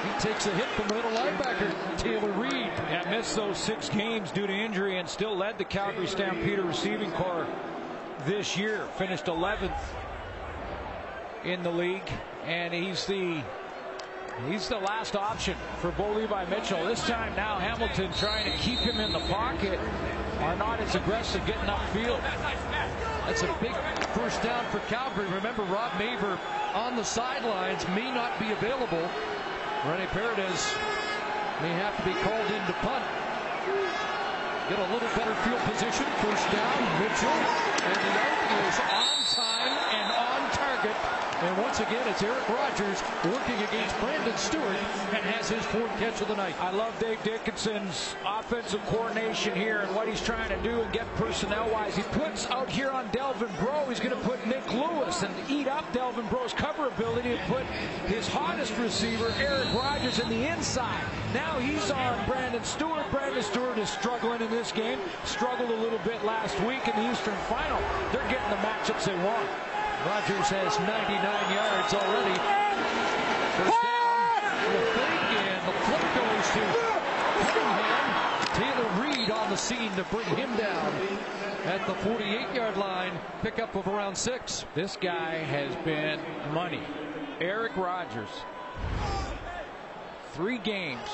He takes a hit from the middle linebacker, Taylor Reed. Yeah, missed those 6 games due to injury and still led the Calgary Stampeder receiving corps this year. Finished 11th in the league, and he's the last option for Bo Levi Mitchell. This time now Hamilton trying to keep him in the pocket, are not as aggressive getting upfield. That's a big first down for Calgary. Remember, Rob Maber on the sidelines may not be available. Rene Paredes may have to be called in to punt. get a little better field position. First down, Mitchell, and the out is on time and on target. And once again, it's Eric Rogers working against Brandon Stewart and has his fourth catch of the night. I love Dave Dickinson's offensive coordination here and what he's trying to do and get personnel-wise. He puts out here on Delvin Breaux. He's going to put Nick Lewis and eat up Delvin Breaux's cover ability and put his hottest receiver, Eric Rogers, in the inside. Now he's on Brandon Stewart. Brandon Stewart is struggling in this game. Struggled a little bit last week in the Eastern Final. They're getting the matchups they want. Rogers has 99 yards already. First down, the fake, and the flip goes to Cunningham. Taylor Reed on the scene to bring him down at the 48-yard line. Pickup of around 6. This guy has been money. Eric Rogers, 3 games.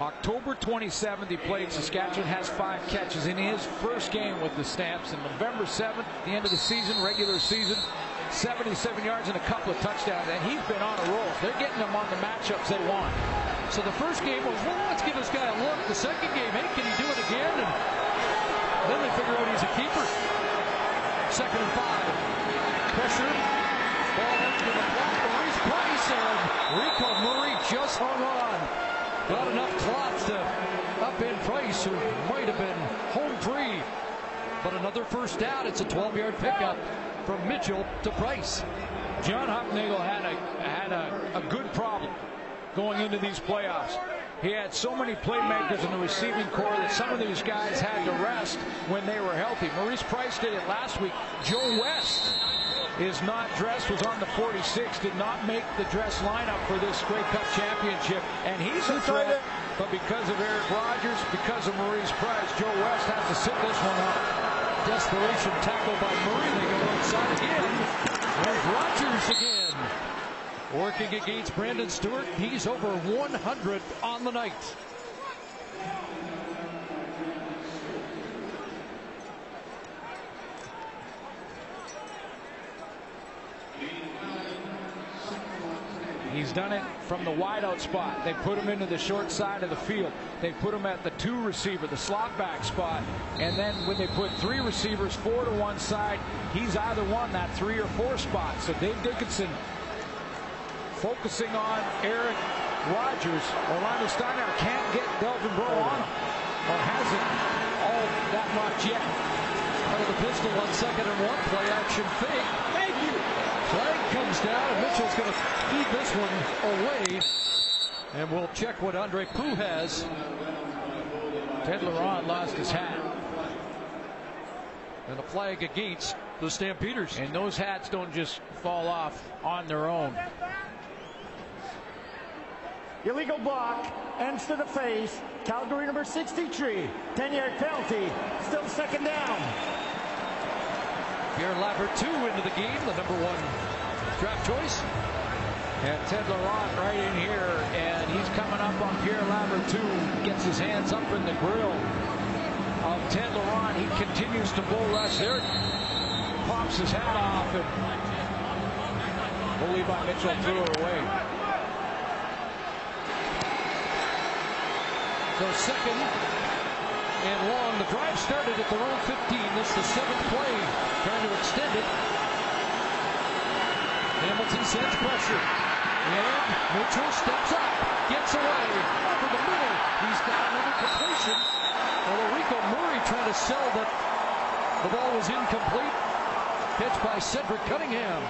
October 27th, he played Saskatchewan, has 5 catches in his first game with the Stamps. And November 7th, the end of the season, regular season, 77 yards and a couple of touchdowns, and he's been on a roll. They're getting him on the matchups they want. So the first game was, well, let's give this guy a look. The second game, hey, can he do it again? And then they figure out he's a keeper. 2nd and 5. Pressure. Ball into the block. Maurice Price, and Rico Murray just hung on. Got enough cloth to upend Price, who might have been home free. But another first down. It's a 12-yard pickup from Mitchell to Price. John Hufnagel had a good problem going into these playoffs. He had so many playmakers in the receiving corps that some of these guys had to rest when they were healthy. Maurice Price did it last week. Joe West is not dressed, was on the 46, did not make the dress lineup for this Grey Cup championship, and he's a threat. But because of Eric Rogers, because of Maurice Price, Joe West has to sit this one out. Desperation tackle by Murray. They go outside again. There's Rogers again. Working against Brandon Stewart. He's over 100 on the night. He's done it from the wideout spot. They put him into the short side of the field. They put him at the 2 receiver, the slot back spot. And then when they put 3 receivers, 4 to one side, he's either won that 3 or 4 spot. So Dave Dickinson focusing on Eric Rogers. Orlando Steinauer can't get Delvin Breaux on him, or hasn't all that much yet. Out of the pistol on 2nd and 1. Play action fake. Thank you. Flag comes down, and Mitchell's going to feed this one away. And we'll check what Andre Pooh has. Ted Laurent lost his hat. And a flag against the Stampeders. And those hats don't just fall off on their own. Illegal block, ends to the face. Calgary number 63. 10-yard penalty. Still 2nd down. Pierre Lambert 2 into the game, the number 1 draft choice. And Ted Laurent right in here, and he's coming up on Pierre Lambert 2. Gets his hands up in the grill of Ted Laurent. He continues to bull rush there. Pops his hat off, and Levi Mitchell threw it away. So 2nd and long. The drive started at their own 15. This is the 7th play. Trying to extend it. Hamilton sends pressure. And Mitchell steps up. Gets away. Over the middle. He's got another completion. Although Rico Murray trying to sell that the ball was incomplete. Pitch by Cedric Cunningham.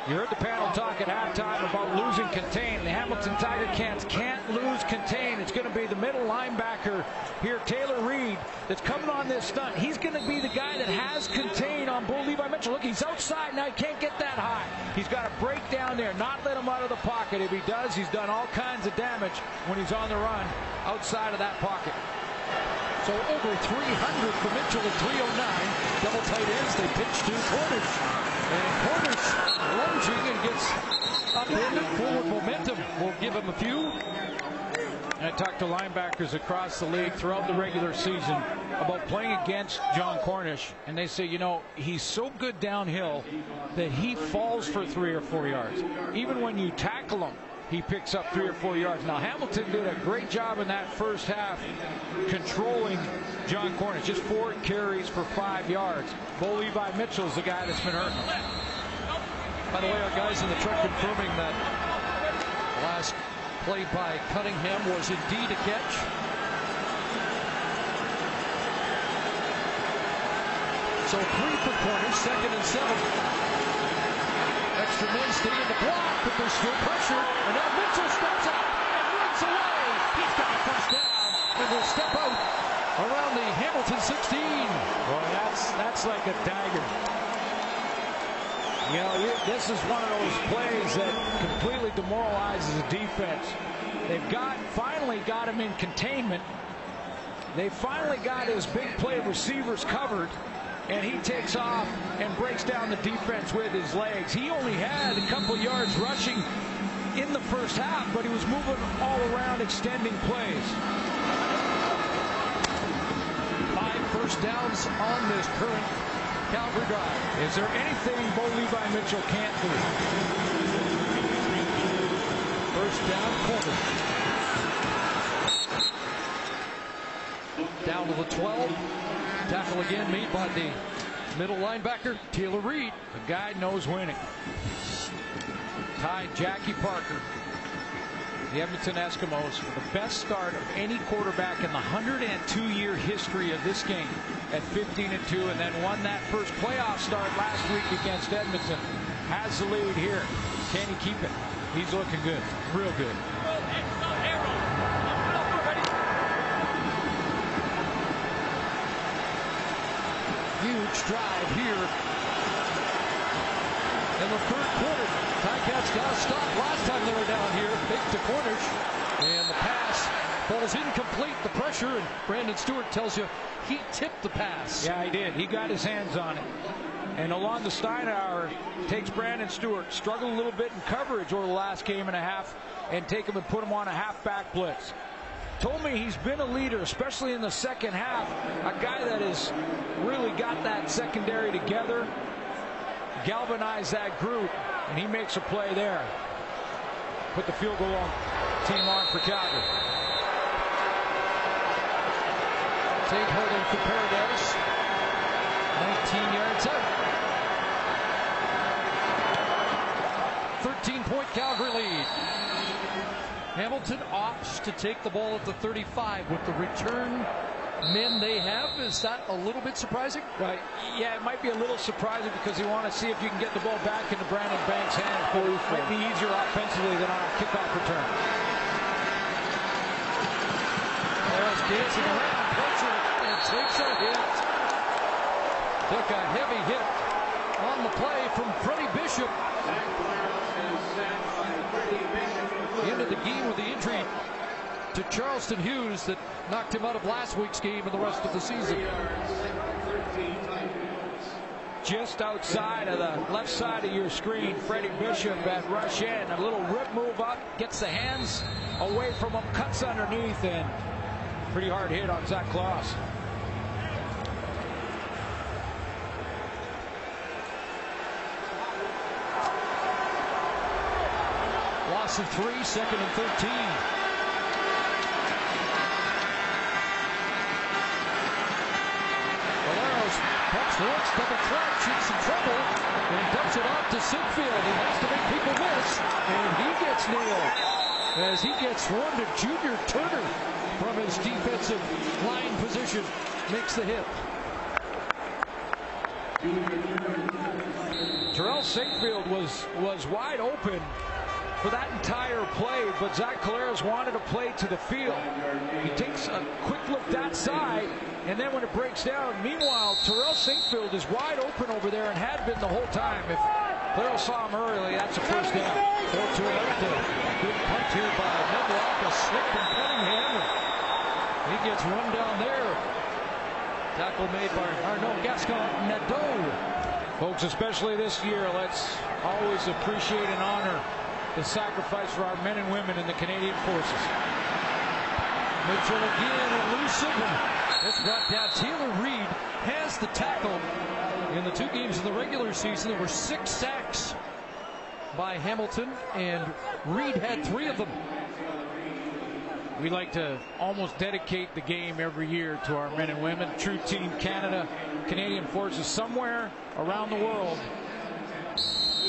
You heard the panel talk at halftime about losing contain. The Hamilton Tiger Cats can't lose contain. It's going to be the middle linebacker here, Taylor Reed, that's coming on this stunt. He's going to be the guy that has contain on Bull Levi Mitchell. Look, he's outside now. He can't get that high. He's got to break down there, not let him out of the pocket. If he does, he's done all kinds of damage when he's on the run outside of that pocket. So over 300 for Mitchell at 309. Double tight ends. They pitch to Cornish. And Cornish lunging and gets upended. Forward momentum will give him a few. I talked to linebackers across the league throughout the regular season about playing against John Cornish, and they say, you know, he's so good downhill that he falls for 3 or 4 yards. Even when you tackle him, he picks up 3 or 4 yards. Now, Hamilton did a great job in that first half controlling John Cornish. Just 4 carries for 5 yards. Bo Levi Mitchell's the guy that's been hurting him. By the way, our guys in the truck confirming that last play by Cunningham was indeed a catch. So 3 for Cornish, 2nd and 7. Extra men stay in the block, but there's still pressure. And now Mitchell steps up and runs away. He's got a first down and will step out around the Hamilton 16. Well, that's like a dagger. You know, this is one of those plays that completely demoralizes the defense. They've finally got him in containment. They finally got his big play receivers covered. And he takes off and breaks down the defense with his legs. He only had a couple yards rushing in the first half, but he was moving all around, extending plays. 5 first downs on this current Calgary drive. Is there anything Bo Levi Mitchell can't do? First down, Cornish. Down to the 12. Tackle again made by the middle linebacker, Taylor Reed. The guy knows winning. Tied Jackie Parker, the Edmonton Eskimos, for the best start of any quarterback in the 102-year history of this game at 15-2, and then won that first playoff start last week against Edmonton. Has the lead here. Can he keep it? He's looking good. Real good. Huge drive here in the 3rd quarter. Ticats got a stop last time they were down here. Fake to Cornish, and the pass falls incomplete. The pressure, and Brandon Stewart tells you he tipped the pass. Yeah, he did. He got his hands on it. And Alonzo Steinauer takes Brandon Stewart, struggled a little bit in coverage over the last game and a half, and take him and put him on a halfback blitz. Told me he's been a leader, especially in the second half. A guy that has really got that secondary together, galvanized that group, and he makes a play there. Put the field goal team on for Calgary. Take holding for Paradise. 19 yards out. 13-point Calgary lead. Hamilton opts to take the ball at the 35 with the return men they have. Is that a little bit surprising? Right. Yeah, it might be a little surprising because you want to see if you can get the ball back into Brandon Banks' hands, but it might be easier offensively than on a kickoff return. There's dancing around, pressure, and takes a hit. Took a heavy hit on the play from Freddie Bishop. Ended the game with the injury to Charleston Hughes that knocked him out of last week's game and the rest of the season. Just outside of the left side of your screen, Freddie Bishop at rush in. A little rip move up, gets the hands away from him, cuts underneath, and pretty hard hit on Zach Klaus. Loss of 3, 2nd and 13. Valeros pumps the works, double clutch, in some trouble, and dumps it off to Sinfield. He has to make people miss, and he gets nailed as he gets one to Junior Turner from his defensive line position. Makes the hit. Terrell Sinfield was wide open for that entire play, but Zach Collaros wanted to play to the field. He takes a quick look that side, and then when it breaks down, meanwhile, Terrell Sinfield is wide open over there and had been the whole time. If Collaros saw him early, that's a first down. 4 to 11. Good punt here by Medlock, a slip from Cunningham. He gets run down there. Tackle made by Gascon Nadeau. Folks, especially this year, let's always appreciate and honor the sacrifice for our men and women in the Canadian Forces. Mitchell again elusive. It's brought down. Taylor Reed has the tackle. In the 2 games in the regular season, there were 6 sacks by Hamilton, and Reed had 3 of them. We like to almost dedicate the game every year to our men and women. True Team Canada, Canadian Forces, somewhere around the world.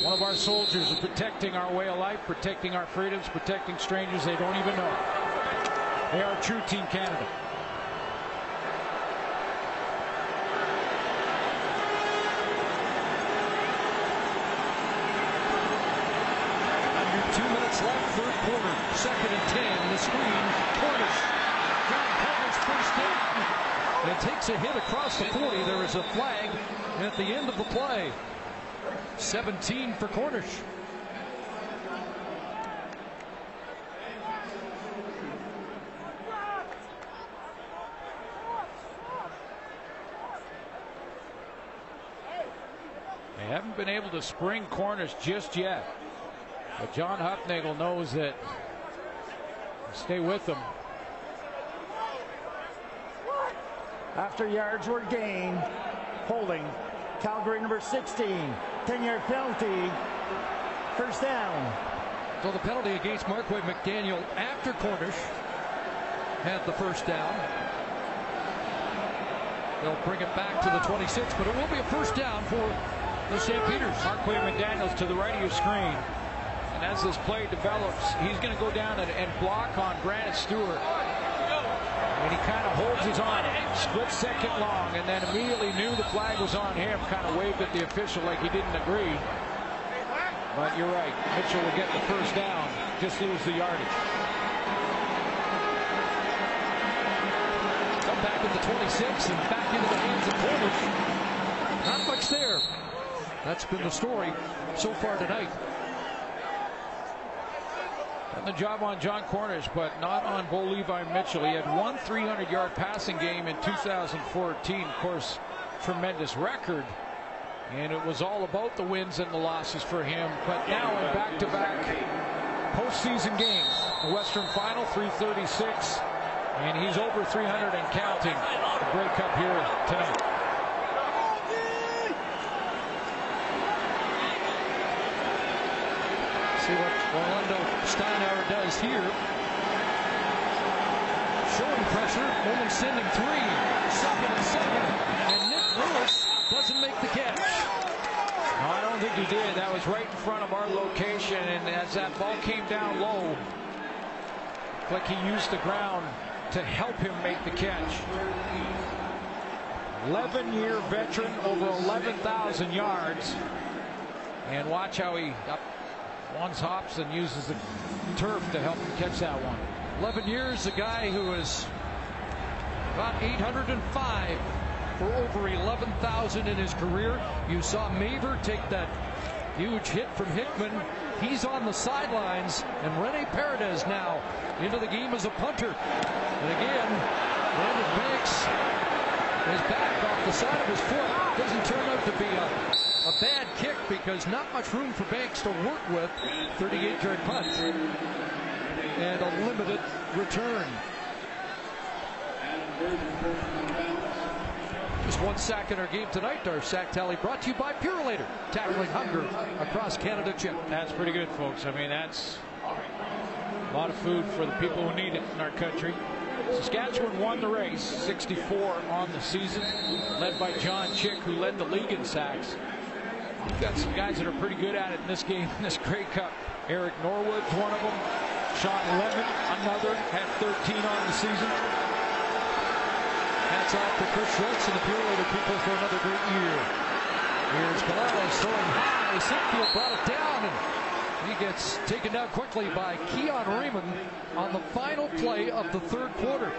One of our soldiers are protecting our way of life, protecting our freedoms, protecting strangers they don't even know. They are True Team Canada. Under 2 minutes left, third quarter, 2nd and 10. The screen, Cornish. John Cornish first down. And takes a hit across the 40. There is a flag at the end of the play. 17 for Cornish. They haven't been able to spring Cornish just yet. But John Hufnagel knows that. Stay with them. After yards were gained, holding. Calgary number 16, 10-yard penalty, first down. So the penalty against Marquay McDaniel after Cornish had the first down. They'll bring it back to the 26, but it will be a first down for the St. Peters. Marquay McDaniel's to the right of your screen. And as this play develops, he's going to go down and block on Brandon Stewart. And he kind of holds his arm, split second long, and then immediately knew the flag was on him, kind of waved at the official like he didn't agree. But you're right, Mitchell will get the first down, just lose the yardage. Come back at the 26 and back into the hands of Cornish. Not much there. That's been the story so far tonight. And the job on John Cornish, but not on Bo Levi Mitchell. He had one 300-yard passing game in 2014. Of course, tremendous record. And it was all about the wins and the losses for him. But now in back-to-back postseason games, the Western Final, 336. And he's over 300 and counting. The Grey Cup here tonight. See what Orlando Steinauer does here. Showing pressure, only sending 3. 2nd and 7. And Nick Lewis doesn't make the catch. No, I don't think he did. That was right in front of our location. And as that ball came down low, looked like he used the ground to help him make the catch. 11-year veteran, over 11,000 yards. And watch how he one's hops and uses the turf to help him catch that one. 11 years, a guy who is about 805 for over 11,000 in his career. You saw Maver take that huge hit from Hickman. He's on the sidelines, and Rene Paredes now into the game as a punter. And again, Brandon Banks is back off the side of his foot. Doesn't turn out to be a bad kick because not much room for Banks to work with. 38-yard punt and a limited return. Just 1 sack in our game tonight. Our sack tally brought to you by Purolator, tackling hunger across Canada. Chip. That's pretty good, folks. I mean, that's a lot of food for the people who need it in our country. Saskatchewan won the race, 64 on the season, led by John Chick, who led the league in sacks. We've got some guys that are pretty good at it in this game, in this Grey Cup. Eric Norwood's one of them. Sean Lemon, another, had 13 on the season. Hats off to Chris Schultz and the Purolator people for another great year. Here's Gallardo throwing high. Sinfield brought it down, and he gets taken down quickly by Keon Raymond on the final play of the third quarter.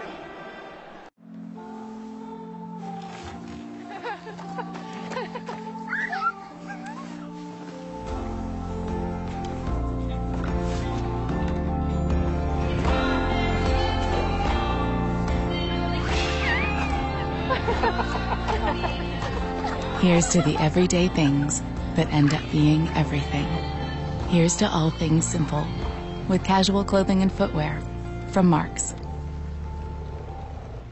Here's to the everyday things that end up being everything. Here's to all things simple, with casual clothing and footwear from Marks.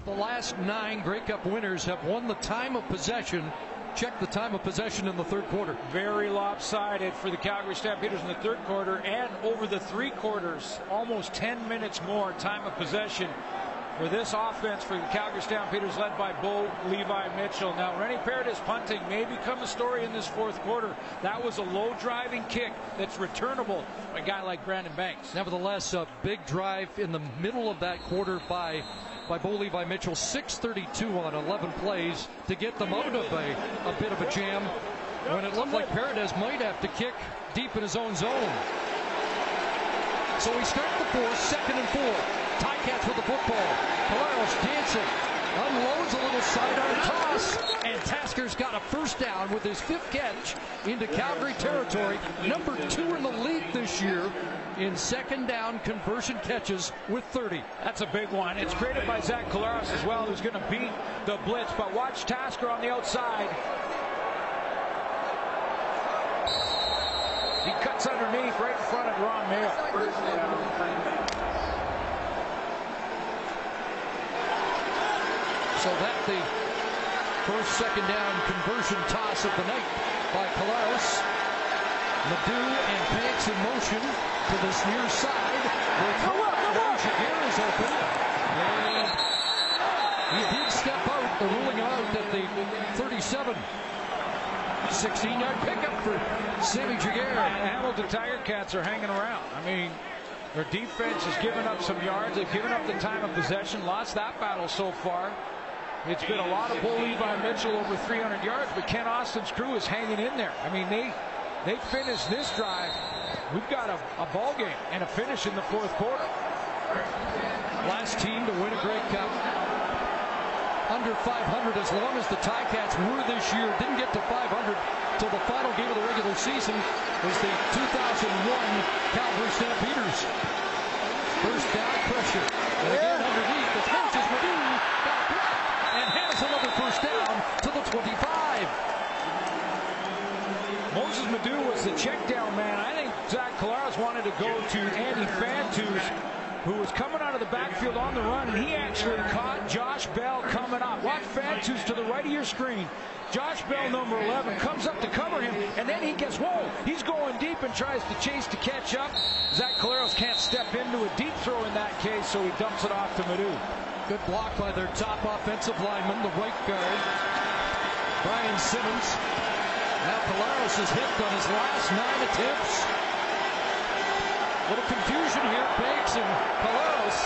The last 9 Grey Cup winners have won the time of possession Check the time of possession in the third quarter. Very lopsided for the Calgary Stampeders in the third quarter, and over the 3 quarters, almost 10 minutes more time of possession for this offense for the Calgary Stampeders, led by Bo Levi Mitchell. Now, Rennie Paredes punting may become a story in this fourth quarter. That was a low driving kick that's returnable by a guy like Brandon Banks. Nevertheless, a big drive in the middle of that quarter by Bo Levi Mitchell. 6:32 on 11 plays to get them out of a bit of a jam when it looked like Paredes might have to kick deep in his own zone. So we start the fourth, 2nd and 4. Ticats with the football. Collaros dancing, unloads a little sidearm toss, and Tasker's got a first down with his 5th catch into Calgary territory. Number 2 in the league this year in 2nd down conversion catches with 30. That's a big one. It's created by Zach Collaros as well, who's going to beat the blitz. But watch Tasker on the outside. He cuts underneath right in front of Ron Mayo. So that the first 2nd down conversion toss of the night by Collaros. Ledoux and Banks in motion to this near side. Jaguar is open. And he did step out, the ruling out at the 37. 16-yard pickup for Sammy Jaguar. Hamilton Tiger Cats are hanging around. I mean, their defense has given up some yards. They've given up the time of possession. Lost that battle so far. It's been a lot of Bo Levi Mitchell over 300 yards, but Ken Austin's crew is hanging in there. I mean, they finished this drive. We've got a ball game and a finish in the fourth quarter. Last team to win a Grey Cup under 500 as long as the Ticats were this year. Didn't get to 500 till the final game of the regular season was the 2001 Calgary Stampeders. First down pressure. And again underneath. The coach is Ledoux. Got blocked and has another first down to the 25. Moses Ledoux was the check down man. I think Zach Collaros wanted to go to Andy Fantus, who was coming out of the backfield on the run, and he actually caught Josh Bell coming up. Watch Fantus to the right of your screen. Josh Bell, number 11, comes up to cover him, and then he gets, whoa, he's going deep and tries to chase to catch up. Zach Collaros can't step into a deep throw in that case, so he dumps it off to Ledoux. Good block by their top offensive lineman, the right guard, Brian Simmons. Now Collaros is hit on his last 9 attempts. Little confusion here, Banks and Collaros.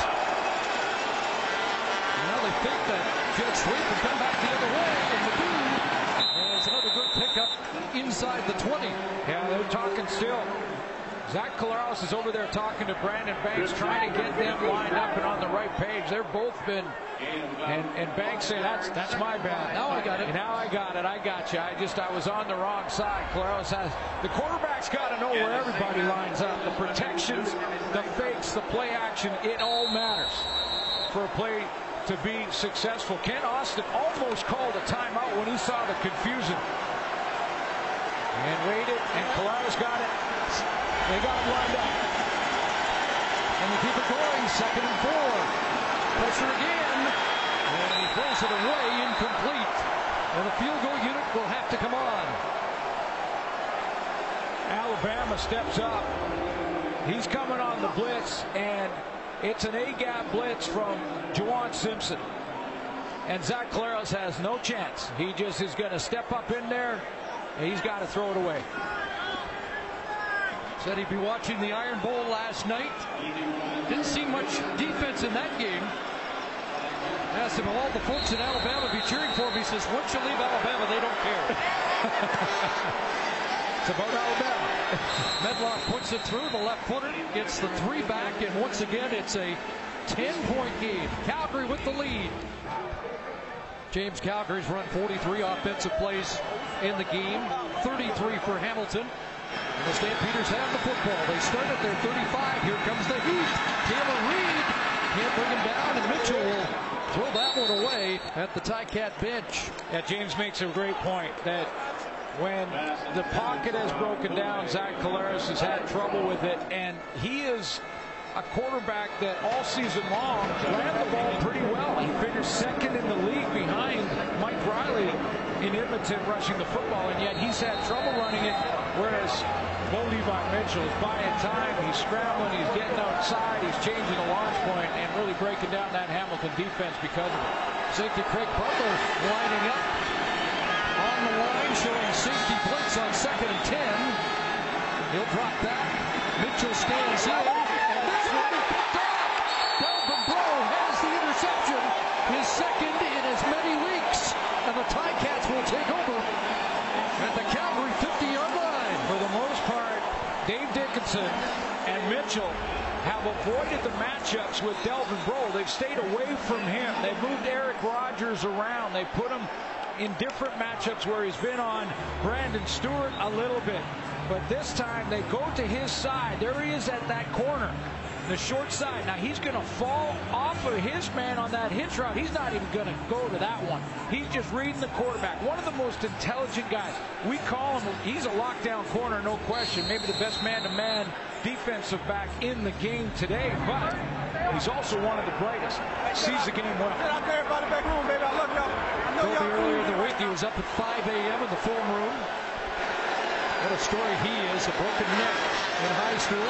Now they think that jet sweep and come back the other way. And Ledoux has another good pickup inside the 20. Yeah, they're talking still. Zach Collaros is over there talking to Brandon Banks, trying to get them lined up and on the right page. They're both been, and Banks saying, that's my bad. Now I got it. Now I got it. I got you. I was on the wrong side. Collaros has, the quarterback's got to know where everybody lines up. The protections, the fakes, the play action, it all matters for a play to be successful. Ken Austin almost called a timeout when he saw the confusion. And waited, and Collaros got it. They got him lined up. And they keep it going. 2nd and 4. Pressure again. And he throws it away, incomplete. And the field goal unit will have to come on. Alabama steps up. He's coming on the blitz, and it's an A-gap blitz from Juwan Simpson. And Zach Collaros has no chance. He just is going to step up in there, and he's got to throw it away. Said he'd be watching the Iron Bowl last night. Didn't see much defense in that game. Asked him, will all the folks in Alabama be cheering for him? He says, once you leave Alabama, they don't care. It's about Alabama. Medlock puts it through. The left footer gets the 3 back, and once again, it's a 10-point game. Calgary with the lead. James Calgary's run 43 offensive plays in the game, 33 for Hamilton. And the Stampeders have the football. They start at their 35. Here comes the heat. Taylor Reed can't bring him down, and Mitchell will throw that one away at the Ticat bench. Yeah, James makes a great point that when the pocket has broken down, Zach Collaros has had trouble with it, and he is a quarterback that all season long ran the ball pretty well. He finished second in the league behind Mike Riley in Edmonton rushing the football, and yet he's had trouble running it, whereas Bo Levi Mitchell is buying time. He's scrambling, he's getting outside, he's changing the launch point, and really breaking down that Hamilton defense because of it. Safety Craig Butler lining up on the line, showing safety blitz on 2nd and 10. He'll drop back. Mitchell stands in, and this one is picked off. Delvin Breaux has the interception, his second in as many weeks, and the Ticats will take over at the Calgary 50-yard line. For the most part, Dave Dickinson and Mitchell have avoided the matchups with Delvin Breaux. They've stayed away from him. They've moved Eric Rogers around. They put him in different matchups where he's been on Brandon Stewart a little bit. But this time they go to his side. There he is at that corner, the short side. Now he's going to fall off of his man on that hitch route. He's not even going to go to that one. He's just reading the quarterback. One of the most intelligent guys. We call him, he's a lockdown corner, no question. Maybe the best man-to-man defensive back in the game today, but he's also one of the brightest. Sees the game well. Get out there, everybody back home, baby. I love y'all. Toby earlier in the week, he was up at 5 a.m. in the film room. What a story he is, a broken neck in high school.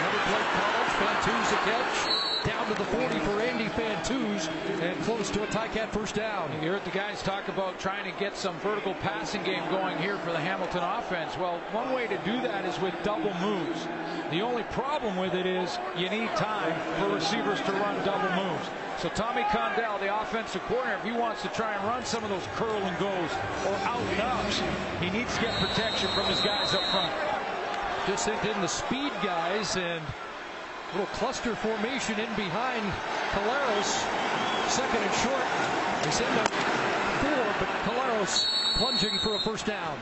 Never played college. Fantuz a catch. Down to the 40 for Andy Fantuz, and close to a Ticat first down. You heard the guys talk about trying to get some vertical passing game going here for the Hamilton offense. Well, one way to do that is with double moves. The only problem with it is you need time for receivers to run double moves. So Tommy Condell, the offensive coordinator, if he wants to try and run some of those curl and goes or out and ups, he needs to get protection from his guys up front. Just sent in the speed guys, and a little cluster formation in behind Caleros. 2nd and short. They send up 4, but Caleros plunging for a first down.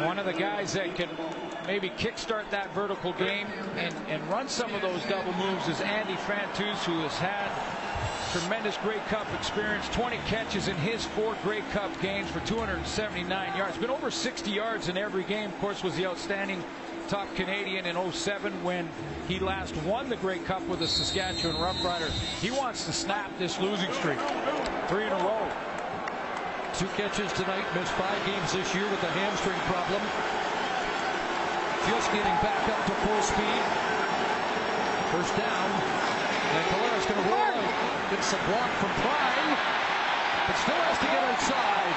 One of the guys that can maybe kickstart that vertical game and run some of those double moves is Andy Fantuz, who has had tremendous Grey Cup experience. 20 catches in his 4 Grey Cup games for 279 yards. Been over 60 yards in every game. Of course, was the outstanding top Canadian in 07 when he last won the Grey Cup with the Saskatchewan Roughriders. He wants to snap this losing streak. 3 in a row. 2 catches tonight, missed 5 games this year with a hamstring problem. Just getting back up to full speed. First down. And Caleros going to roll out. Gets a block from Prime, but still has to get outside.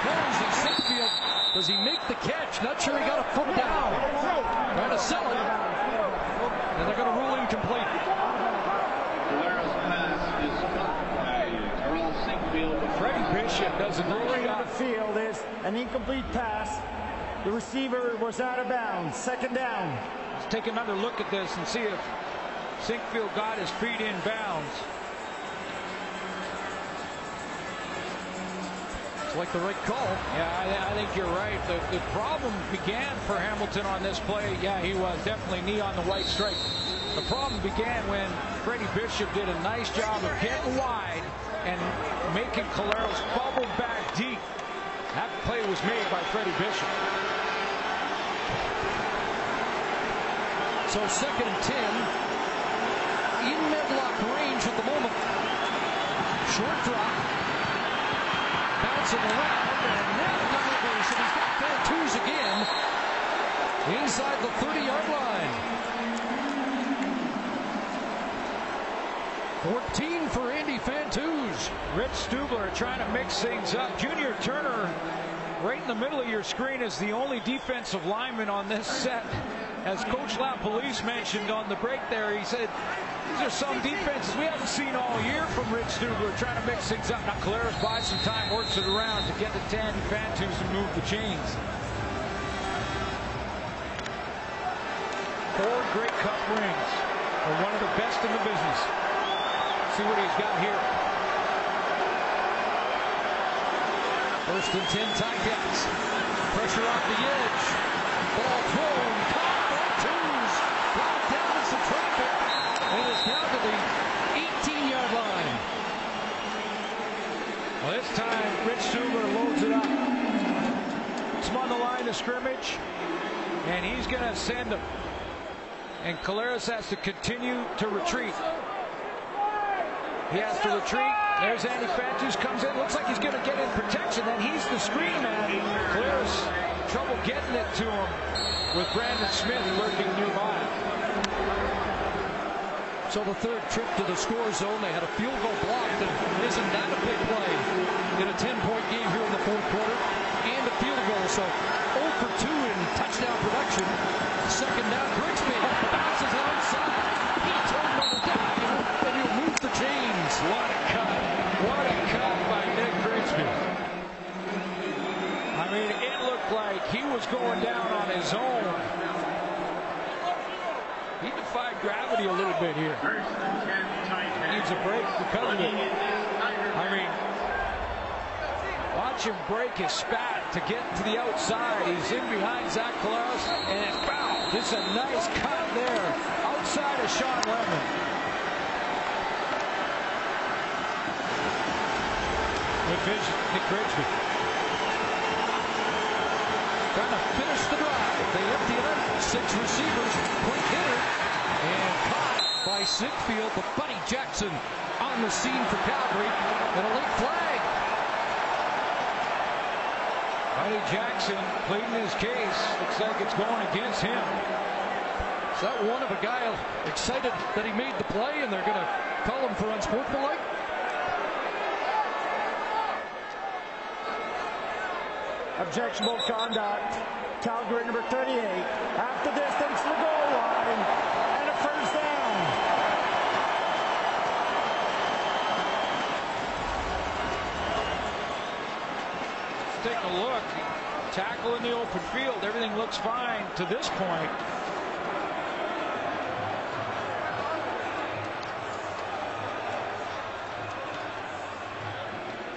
Holmes and Sinkfield. Does he make the catch? Not sure he got a foot down. Trying to sell it. And they're going to rule incomplete. Freddie Bishop doesn't Rolling on the field is an incomplete pass. The receiver was out of bounds. 2nd down. Let's take another look at this and see if Sinkfield got his feet in bounds. It's like the right call. Yeah, I think you're right. The problem began for Hamilton on this play. Yeah, he was definitely knee on the white stripe. The problem began when Freddie Bishop did a nice job of getting wide and making Caleros bubble back deep. That play was made by Freddie Bishop. So 2nd and 10. In Medlock range at the moment. Short drop. Bouncing around and now delivers. And he's got Fantuz again. Inside the 30-yard line. 14 for Andy Fantuz. Rich Stubler trying to mix things up. Junior Turner right in the middle of your screen is the only defensive lineman on this set. As Coach LaPolice mentioned on the break there, he said these are some defenses we haven't seen all year from Rich Stubler, trying to mix things up. Now Caleros buys some time, works it around to get to 10 Fantuz and move the chains. 4 Grey Cup rings for one of the best in the business. See what he's got here. 1st and 10 Ticats. Pressure off the edge. Ball thrown. Caught. Fantuz. Brought down in some traffic. And is down to the 18-yard line. Well, this time Rich Stubler loads it up. It's on the line of scrimmage. And he's going to send him And Collaros has to continue to retreat. He has to retreat. There's Andy Fantus, comes in, looks like he's going to get in protection. Then he's the screen man. Collaros, trouble getting it to him with Brandon Smith lurking nearby. So the third trip to the score zone, they had a field goal blocked, and isn't that a big play in a 10-point game here in the fourth quarter? And a field goal, so 0 for 2 in touchdown production. Second down, Grigsby bounces outside. He turned on the dime, and he'll move the chains. What a cut. What a cut by Nick Grigsby. I mean, it looked like he was going down on his own. He defied gravity a little bit here. Needs a break because of it. I mean, watch him break his spat to get to the outside. He's in behind Zach Collaros, and foul. This is a nice cut there outside of Sean Lemon. Good vision, Nick Grigsby. Trying to finish the drive. They empty it out. 6 receivers, quick hitter, and caught by Sinfield. But Buddy Jackson on the scene for Calgary, and a late flag. Buddy Jackson pleading his case. Looks like it's going against him. Is that one of a guy excited that he made the play, and they're going to call him for unsportsmanlike? Objectionable conduct. Calgary number 38. Half the distance to the goal line. And a first down. Let's take a look. Tackle in the open field. Everything looks fine to this point.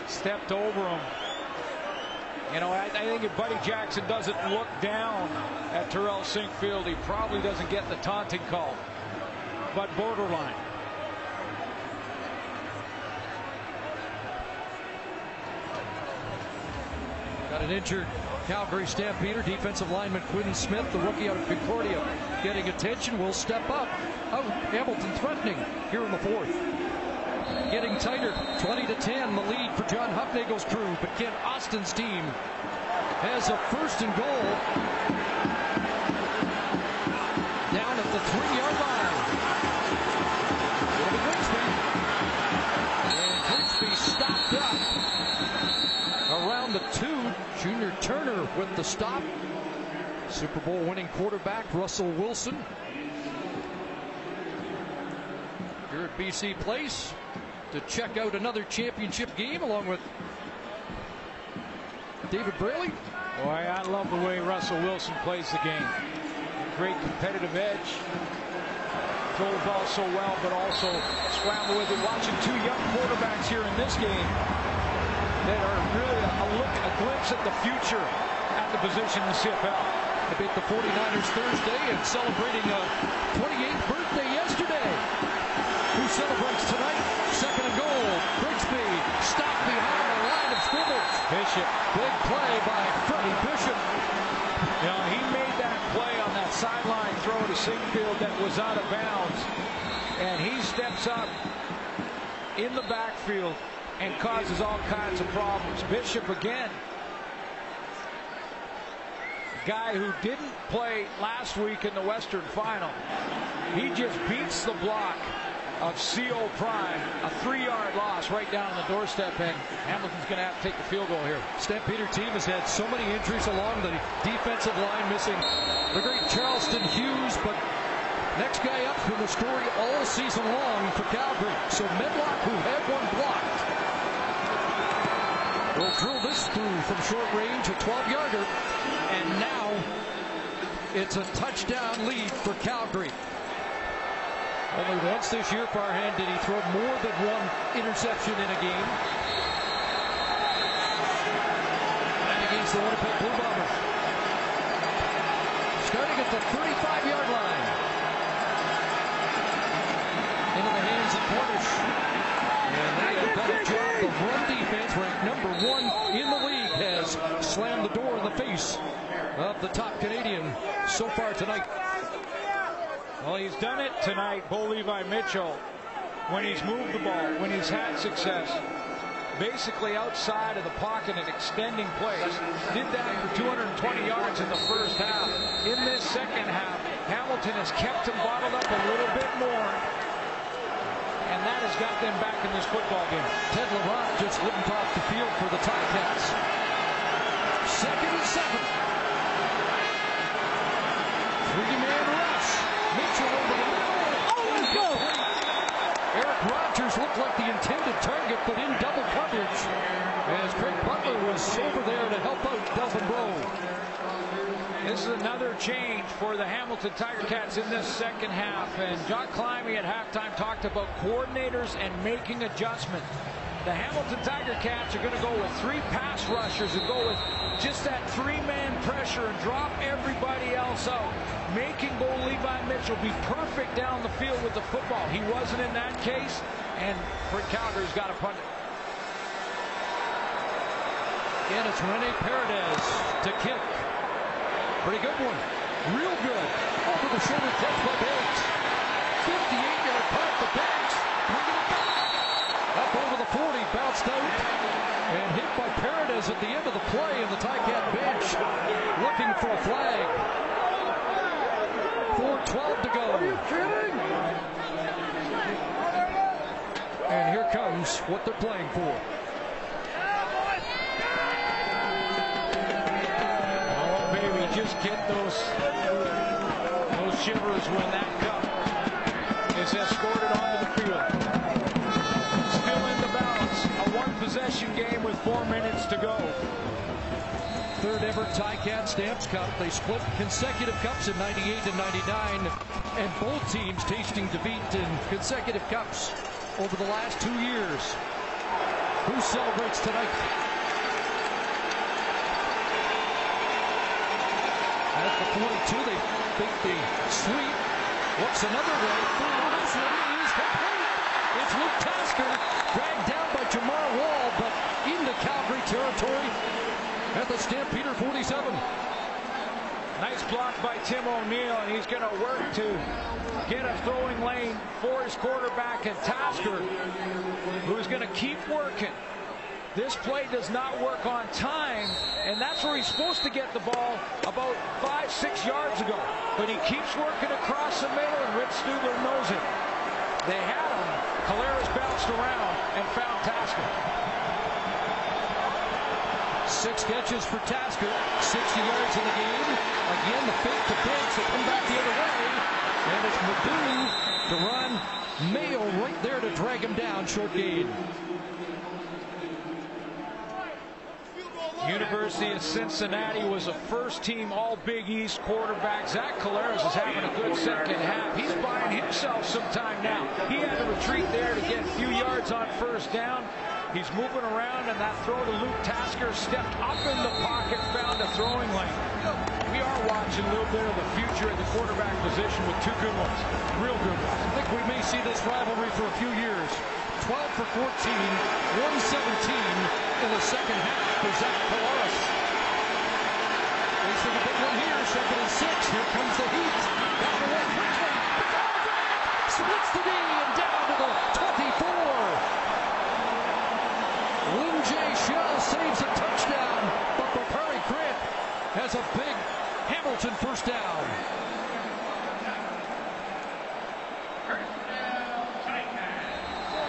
Stepped over him. You know, I think if Buddy Jackson doesn't look down at Terrell Sinkfield, he probably doesn't get the taunting call. But borderline. Got an injured Calgary Stampeder, defensive lineman Quinn Smith, the rookie out of Concordia, getting attention, will step up. Oh, Hamilton threatening here in the fourth. Getting tighter, 20-10, the lead for John Hufnagel's crew, but Kent Austin's team has a first and goal down at the 3-yard line. And Grigsby stopped up around the 2. Junior Turner with the stop. Super Bowl winning quarterback Russell Wilson here at BC Place to check out another championship game along with David Braley. Boy, I love the way Russell Wilson plays the game. Great competitive edge. Throw the ball so well, but also scramble with it. Watching 2 young quarterbacks here in this game that are really a glimpse at the future at the position in the CFL. They beat the 49ers Thursday and celebrating a 28th birthday yesterday. Who celebrates tonight? Second and goal. Grigsby stopped behind the line of scrimmage. Bishop. Big play by Freddie Bishop. You know, he made that play on that sideline throw to Sinkfield that was out of bounds. And he steps up in the backfield and causes all kinds of problems. Bishop again. Guy who didn't play last week in the Western Final. He just beats the block of CO Prime. A 3-yard loss right down on the doorstep, and Hamilton's going to have to take the field goal here. Stampeder team has had so many injuries along the defensive line, missing the great Charleston Hughes, but next guy up from the story all season long for Calgary. So Medlock, who had one blocked, will drill this through from short range, a 12-yarder, and now it's a touchdown lead for Calgary. Only once this year, Farhan, did he throw more than one interception in a game. And against the Winnipeg Blue Bombers. Starting at the 35-yard line. Into the hands of Cornish. And they have done a job. The run defense, ranked #1 in the league, has slammed the door in the face of the top Canadian so far tonight. Well, he's done it tonight, Bo Levi Mitchell, when he's moved the ball, when he's had success. Basically outside of the pocket and extending plays. Did that for 220 yards in the first half. In this second half, Hamilton has kept him bottled up a little bit more. And that has got them back in this football game. Ted Laurent just limped off the field for the Ticats. 2nd and 7. 3-man rush. Mitchell over the middle. Oh, let's go! Eric Rogers looked like the intended target, but in double coverage, as Craig Butler was over there to help out Delvin Breaux. This is another change for the Hamilton Tiger Cats in this second half. And John Climby at halftime talked about coordinators and making adjustments. The Hamilton Tiger Cats are going to go with 3 pass rushers and go with just that 3-man pressure and drop everybody else out, making Bo Levi Mitchell be perfect down the field with the football. He wasn't in that case, and for Calgary's got to punt it. Again, it's Rene Paredes to kick. Pretty good one. Real good. Over the shoulder catch by Bates. 58-yard punt to Bates. Bringing it back. Up over the 40. Bounced out. And hit by Paredes at the end of the play. And the Ticat bench looking for a flag. 4:12 to go. Are you kidding? And here comes what they're playing for. Just get those shivers when that cup is escorted onto the field. Still in the balance. A 1-possession game with 4 minutes to go. 3rd ever Ticat Stamps Cup. They split consecutive cups in 98 and 99, and both teams tasting defeat in consecutive cups over the last 2 years. Who celebrates tonight? At the 42, they think they sweep. Looks another way. This one is complete. It's Luke Tasker, dragged down by Jamar Wall, but into Calgary territory at the Stampeder 47. Nice block by Tim O'Neill, and he's going to work to get a throwing lane for his quarterback and Tasker, who's going to keep working. This play does not work on time, and that's where he's supposed to get the ball about 5-6 yards ago. But he keeps working across the middle, and Rich Stubler knows it. They had him. Caleras bounced around and found Tasker. 6 catches for Tasker, 60 yards in the game. Again, the fake to Briggs, they come back the other way. And it's Madhu to run. Mayo right there to drag him down, short gain. University of Cincinnati was a first-team All-Big East quarterback. Zach Caleras is having a good second half. He's buying himself some time now. He had to retreat there to get a few yards on first down. He's moving around, and that throw to Luke Tasker stepped up in the pocket, found a throwing lane. We are watching a little bit of the future at the quarterback position with 2 good ones. Real good ones. I think we may see this rivalry for a few years. 12 for 14, 117 in the second half for Zach Caleras. Facing a big one here, 2nd and 6. Here comes the heat. Down the way quickly. Splits the knee and down to the 24. Lin J. Shell saves a touchdown, but Bakari Grant has a big Hamilton first down.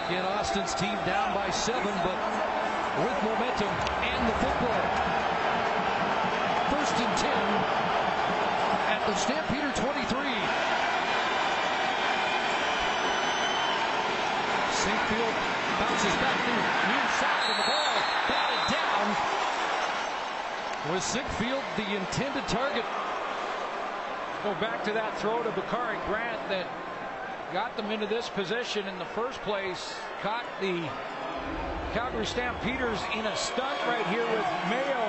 Again, Austin's team down by 7, but with momentum and the football. 1st and 10 at the Stampeder 23. Sinkfield bounces back to the near side of the ball. Batted down. Was Sinkfield the intended target? Go back to that throw to Bakari Grant that got them into this position in the first place. Caught the Calgary Stampeders in a stunt right here with Mayo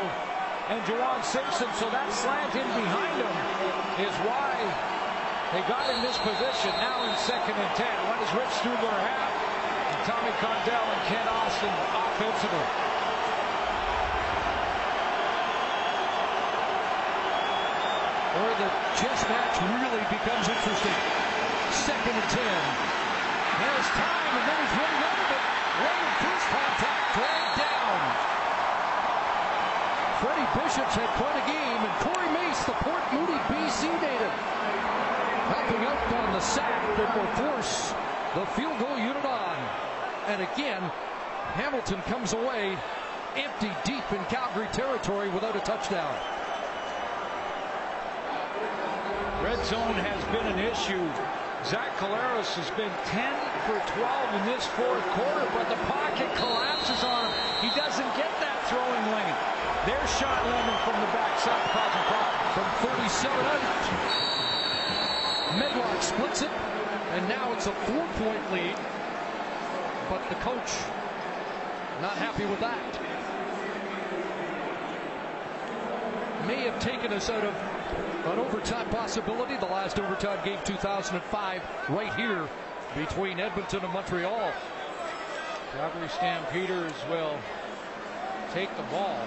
and Juwan Simpson. So that slant in behind them is why they got in this position. Now in 2nd and 10. What does Rich Stubler have? And Tommy Condell and Ken Austin offensively. Or the chess match really becomes interesting. 2nd and 10. Has time, and then he's running out of it. Late first contact, dragged down. Freddie Bishop's had quite a game, and Corey Mace, the Port Moody BC native, helping out on the sack that will force the field goal unit on. And again, Hamilton comes away empty deep in Calgary territory without a touchdown. Red zone has been an issue. Zach Collaros has been 10 for 12 in this fourth quarter, but the pocket collapses on him. He doesn't get that throwing lane. There's Sean Lemon from the backside causing problems. From 37 out. Medlock splits it, and now it's a 4-point lead. But the coach not happy with that. May have taken us out of an overtime possibility. The last overtime game, 2005, right here between Edmonton and Montreal. Calgary Stampeders will take the ball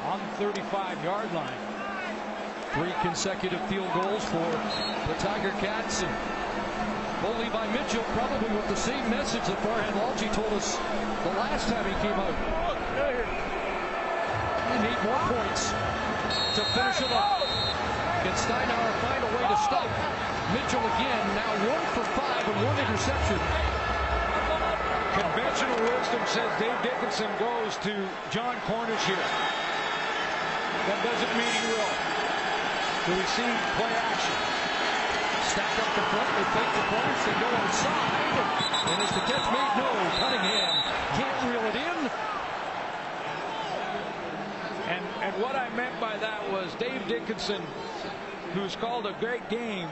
on the 35-yard line. 3 consecutive field goals for the Tiger Cats. And Bo Levi Mitchell probably with the same message that Farhan Lalji told us the last time he came out. You need more points to finish it up. Can Steinauer find a way to stop Mitchell again? Now 1 for 5 and 1 interception. Conventional wisdom says Dave Dickinson goes to John Cornish here. That doesn't mean he will. Do we see play action? Stack up the front, they fake the points, they go outside. And is the catch made? No. Cunningham can't reel it in. And what I meant by that was Dave Dickinson, who's called a great game.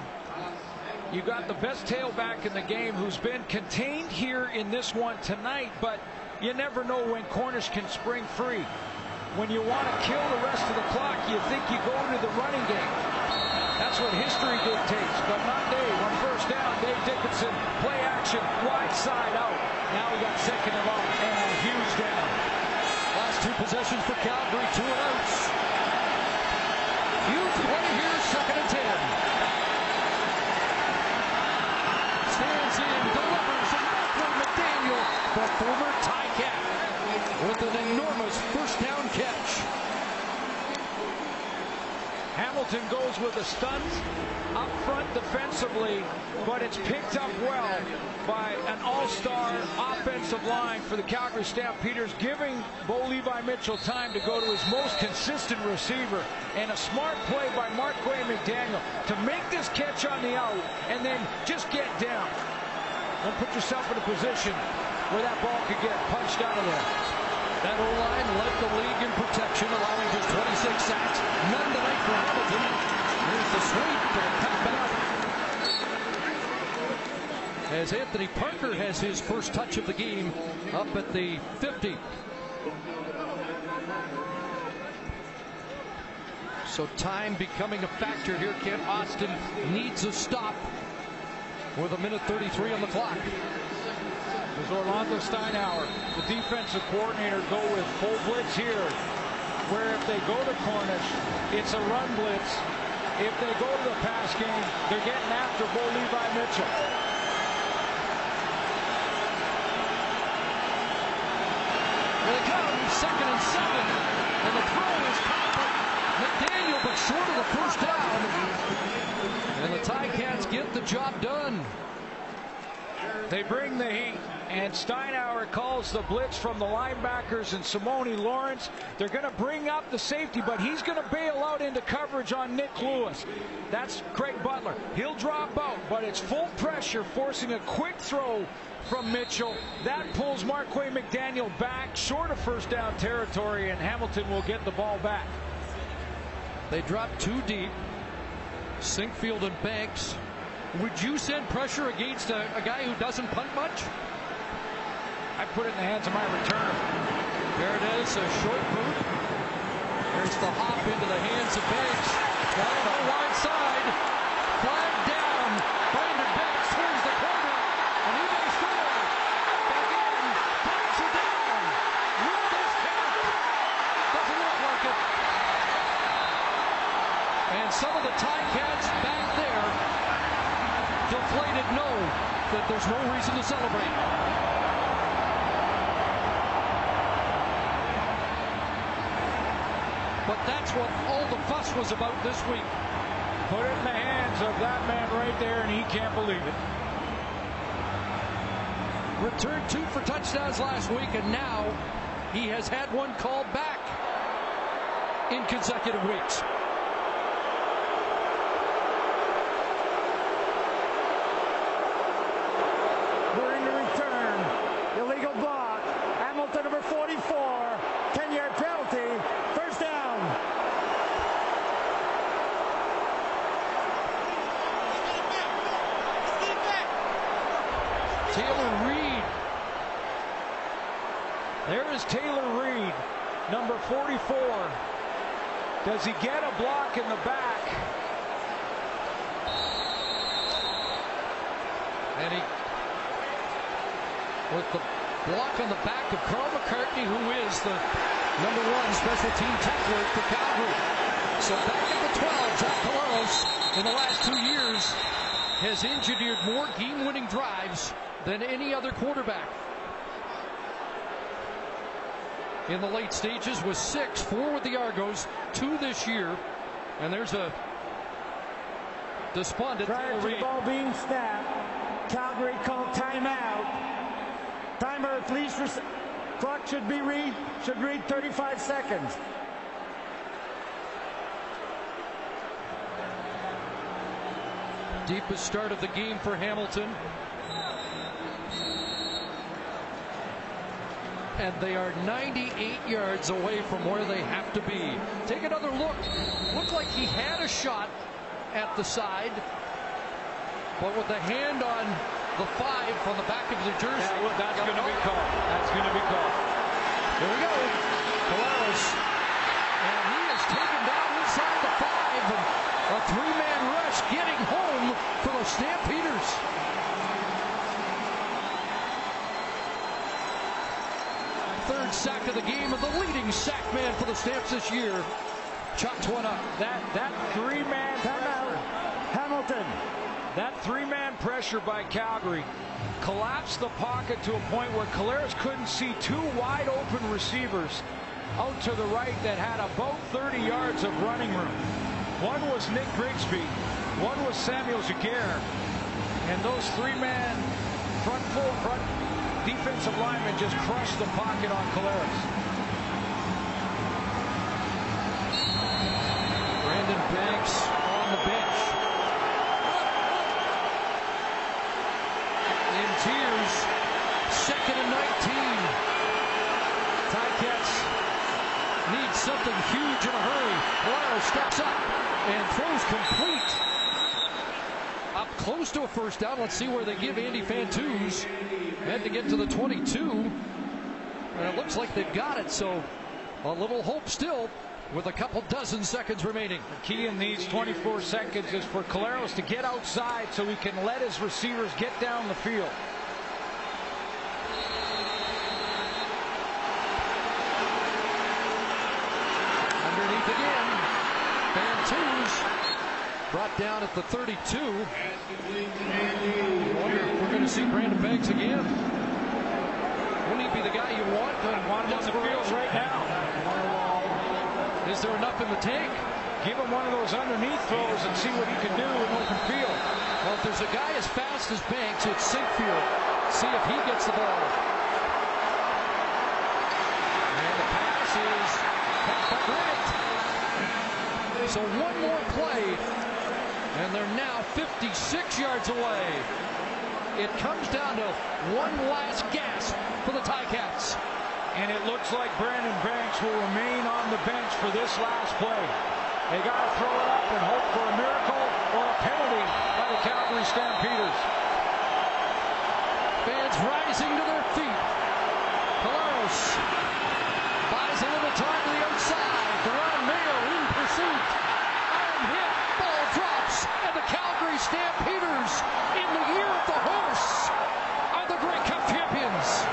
You got the best tailback in the game who's been contained here in this one tonight, but you never know when Cornish can spring free. When you want to kill the rest of the clock, you think you go into the running game. That's what history dictates, but not Dave. On first down, Dave Dickinson, play action, wide side out. Now we got 2nd and long, and a huge down. Last 2 possessions for Calgary, 2 and outs. Huge play here, 2nd and 10. Stands in, delivers, and Malcolm McDaniel, the former Ticat, with an enormous first down catch. Hamilton goes with a stunt up front defensively, but it's picked up well by an all-star offensive line for the Calgary Stampeders, giving Bo Levi Mitchell time to go to his most consistent receiver, and a smart play by Marquay McDaniel to make this catch on the out and then just get down. Don't put yourself in a position where that ball could get punched out of there. That O-line led the league in protection, allowing just 26 sacks. None tonight for Hamilton. Here's the sweep and cut back. As Anthony Parker has his first touch of the game up at the 50. So time becoming a factor here. Kent Austin needs a stop with 1:33 on the clock. Does Orlando Steinauer, the defensive coordinator, go with full blitz here, where if they go to Cornish, it's a run blitz. If they go to the pass game, they're getting after Bo Levi Mitchell. Here they come, 2nd and 7, and the throw is caught by McDaniel, but short of the first down. And the Ticats get the job done. They bring the heat, and Steinauer calls the blitz from the linebackers and Simone Lawrence. They're going to bring up the safety, but he's going to bail out into coverage on Nick Lewis. That's Craig Butler. He'll drop out, but it's full pressure, forcing a quick throw from Mitchell. That pulls Marquay McDaniel back, short of first down territory, and Hamilton will get the ball back. They drop 2 deep. Sinkfield and Banks. Would you send pressure against a guy who doesn't punt much? I put it in the hands of my returner. There it is, a short boot. There's the hop into the hands of Banks. Down the wide side. Flag down. Brandon Banks turns the corner. And he may score. Back in. Banks are down. With this count. Doesn't look like it. And some of the Ticats back there deflated know that there's no reason to celebrate. But that's what all the fuss was about this week. Put it in the hands of that man right there, and he can't believe it. Returned 2 for touchdowns last week, and now he has had one called back in consecutive weeks. During the return, illegal block. Hamilton, number 44, 10-yard penalty. First down. Taylor Reed. There is Taylor Reed, number 44. Does he get a block in the back? And he, with the block on the back of Carl McCartney, who is the #1 special team tackler for Calgary. So back at the 12, Jack Collaros in the last 2 years has engineered more game-winning drives than any other quarterback. In the late stages was 6, 4 with the Argos, 2 this year. And there's a despondent Prior to the ball being snapped, Calgary called timeout. Timer at least clock should read 35 seconds. Deepest start of the game for Hamilton. And they are 98 yards away from where they have to be. Take another look. Looked like he had a shot at the side, but with the hand on the 5 on the back of the jersey. Yeah, that's going to be called. That's going to be called. Here we go. Collaros. And he is taken down inside the 5. And a 3-man rush getting home for the Stampeders. Third sack of the game, and the leading sack man for the Stamps this year. Chops one up. That 3-man timeout. Hamilton. That 3-man pressure by Calgary collapsed the pocket to a point where Collaros couldn't see 2 wide open receivers out to the right that had about 30 yards of running room. One was Nick Grigsby, one was Samuel Jaguar, and those 3-man front defensive linemen just crushed the pocket on Collaros. Brandon Banks on the bench. In tears, 2nd and 19. Ticats need something huge in a hurry. Collaros steps up and throws complete. Up close to a first down. Let's see where they give Andy Fantuz. Had to get to the 22. And it looks like they've got it. So a little hope still with a couple dozen seconds remaining. The key in these 24 seconds is for Collaros to get outside so he can let his receivers get down the field. Underneath again. Fantuz brought down at the 32. I wonder if we're going to see Brandon Banks again. Wouldn't he be the guy you want him on the field right now? Is there enough in the tank? Give him one of those underneath throws and see what he can do in open field. Well, if there's a guy as fast as Banks, it's Sinkfield. See if he gets the ball. And the pass is caught by Grant. So one more play, and they're now 56 yards away. It comes down to one last gasp for the Ticats. And it looks like Brandon Banks will remain on the bench for this last play. They got to throw it up and hope for a miracle or a penalty by the Calgary Stampeders. Fans rising to their feet. Collaros buys a little time to the outside. Deron Mayo in pursuit. Arm hit. Ball drops. And the Calgary Stampeders, in the year of the horse, are the Grey Cup champions.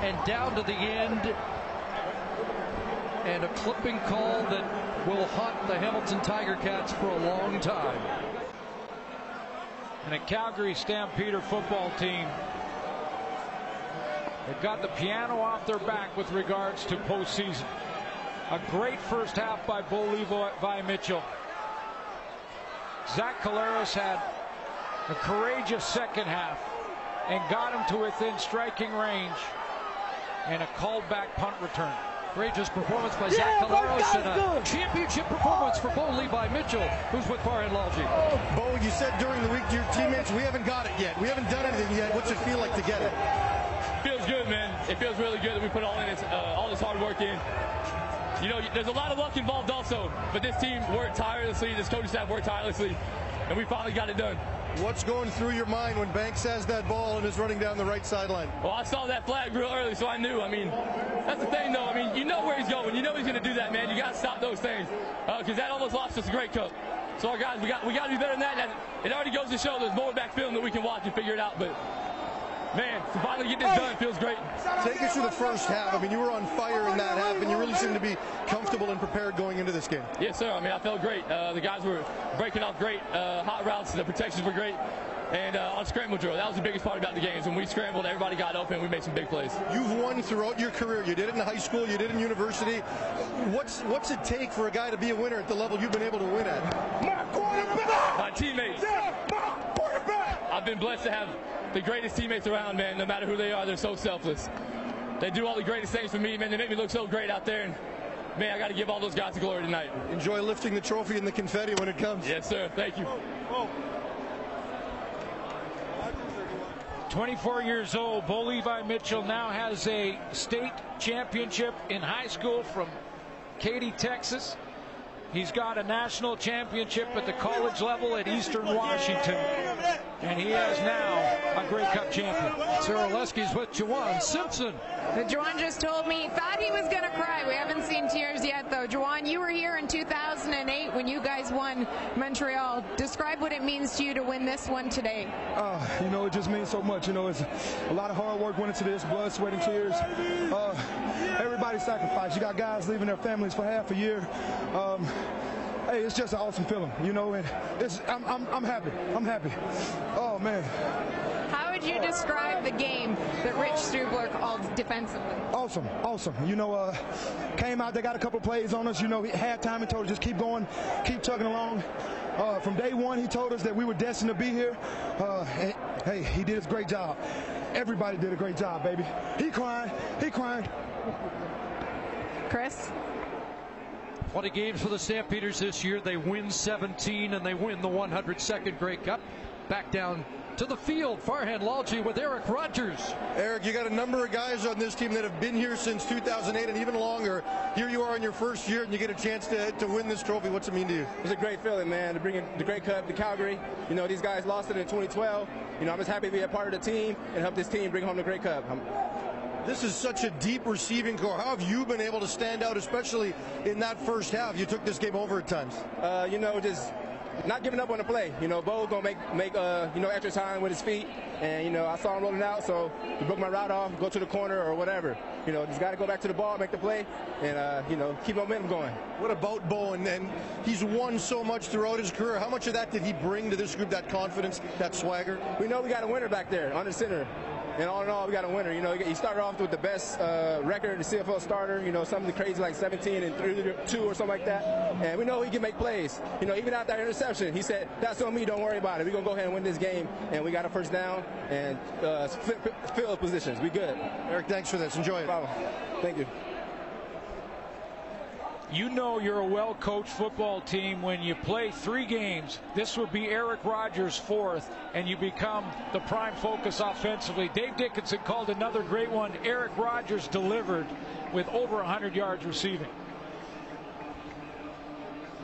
and down to the end. And a clipping call that will haunt the Hamilton Tiger Cats for a long time. And a Calgary Stampeder football team, they've got the piano off their back with regards to postseason. A great first half by Bo Levi Mitchell. Zach Collaros had a courageous second half and got him to within striking range, and a called back punt return. Courageous performance by Zach Collaros and a championship performance for Bo Levi Mitchell, who's with Farhan Lalji. Bo, you said during the week to your teammates, we haven't got it yet. We haven't done anything yet. What's it feel like to get it? Feels good, man. It feels really good that we put all this hard work in. You know, there's a lot of luck involved also, but this team worked tirelessly, this coaching staff worked tirelessly, and we finally got it done. What's going through your mind when Banks has that ball and is running down the right sideline? Well, I saw that flag real early, so I knew. I mean, that's the thing, though. I mean, you know where he's going. You know he's going to do that, man. You got to stop those things, because that almost lost us a great cup. So, our guys, we got to be better than that. It already goes to show there's more back film that we can watch and figure it out, but man, to finally get this done feels great. Take us through the first half. I mean, you were on fire in that half, and you really seemed to be comfortable and prepared going into this game. Yes, sir. I mean, I felt great. The guys were breaking off great hot routes. The protections were great. And on scramble drill, that was the biggest part about the game. When we scrambled, everybody got open. We made some big plays. You've won throughout your career. You did it in high school. You did it in university. What's it take for a guy to be a winner at the level you've been able to win at? My teammates. I've been blessed to have the greatest teammates around, man. No matter who they are, they're so selfless. They do all the greatest things for me, man. They make me look so great out there. And man, I got to give all those guys the glory tonight. Enjoy lifting the trophy and the confetti when it comes. Yes, sir. Thank you. 24 years old, Bo Levi Mitchell now has a state championship in high school from Katy, Texas. He's got a national championship at the college level at Eastern Washington. And he is now a Grey Cup champion. Sarah Leski's with Juwan Simpson. Juwan just told me he thought he was going to cry. We haven't seen tears yet, though. Juwan, you were here in 2008 when you guys won Montreal. Describe what it means to you to win this one today. You know, it just means so much. You know, it's a lot of hard work went into this, blood, sweat, and tears. Everybody sacrificed. You got guys leaving their families for half a year. Hey, it's just an awesome feeling, you know, and I'm happy. I'm happy. Oh, man. How would you describe the game that Rich Strubler called defensively? Awesome. You know, came out, they got a couple plays on us. You know, halftime he told us just keep going, keep chugging along. From day one, he told us that we were destined to be here. Hey, he did a great job. Everybody did a great job, baby. He crying. Chris? 20 games for the Stampeders this year. They win 17 and they win the 102nd Grey Cup. Back down to the field, Farhan Lalji with Eric Rogers. Eric, you got a number of guys on this team that have been here since 2008 and even longer. Here you are in your first year and you get a chance to win this trophy. What's it mean to you? It's a great feeling, man, to bring in the Grey Cup to Calgary. You know, these guys lost it in 2012. You know, I'm just happy to be a part of the team and help this team bring home the Grey Cup. This is such a deep receiving core. How have you been able to stand out, especially in that first half? You took this game over at times. You know, just not giving up on the play. You know, Bo's gonna make you know, extra time with his feet, and you know, I saw him rolling out, so he broke my route off, go to the corner or whatever. You know, just got to go back to the ball, make the play, and you know, keep momentum going. What about Bo? And he's won so much throughout his career. How much of that did he bring to this group? That confidence, that swagger. We know we got a winner back there under center. And all in all, we got a winner. You know, he started off with the best record, the CFL starter, you know, something crazy like 17-2 or something like that. And we know he can make plays. You know, even after that interception, he said, that's on me, don't worry about it. We're going to go ahead and win this game. And we got a first down and field positions. We good. Eric, thanks for this. Enjoy it. No problem. Thank you. You know you're a well-coached football team when you play 3 games. This would be Eric Rogers' 4th, and you become the prime focus offensively. Dave Dickinson called another great one. Eric Rogers delivered with over 100 yards receiving.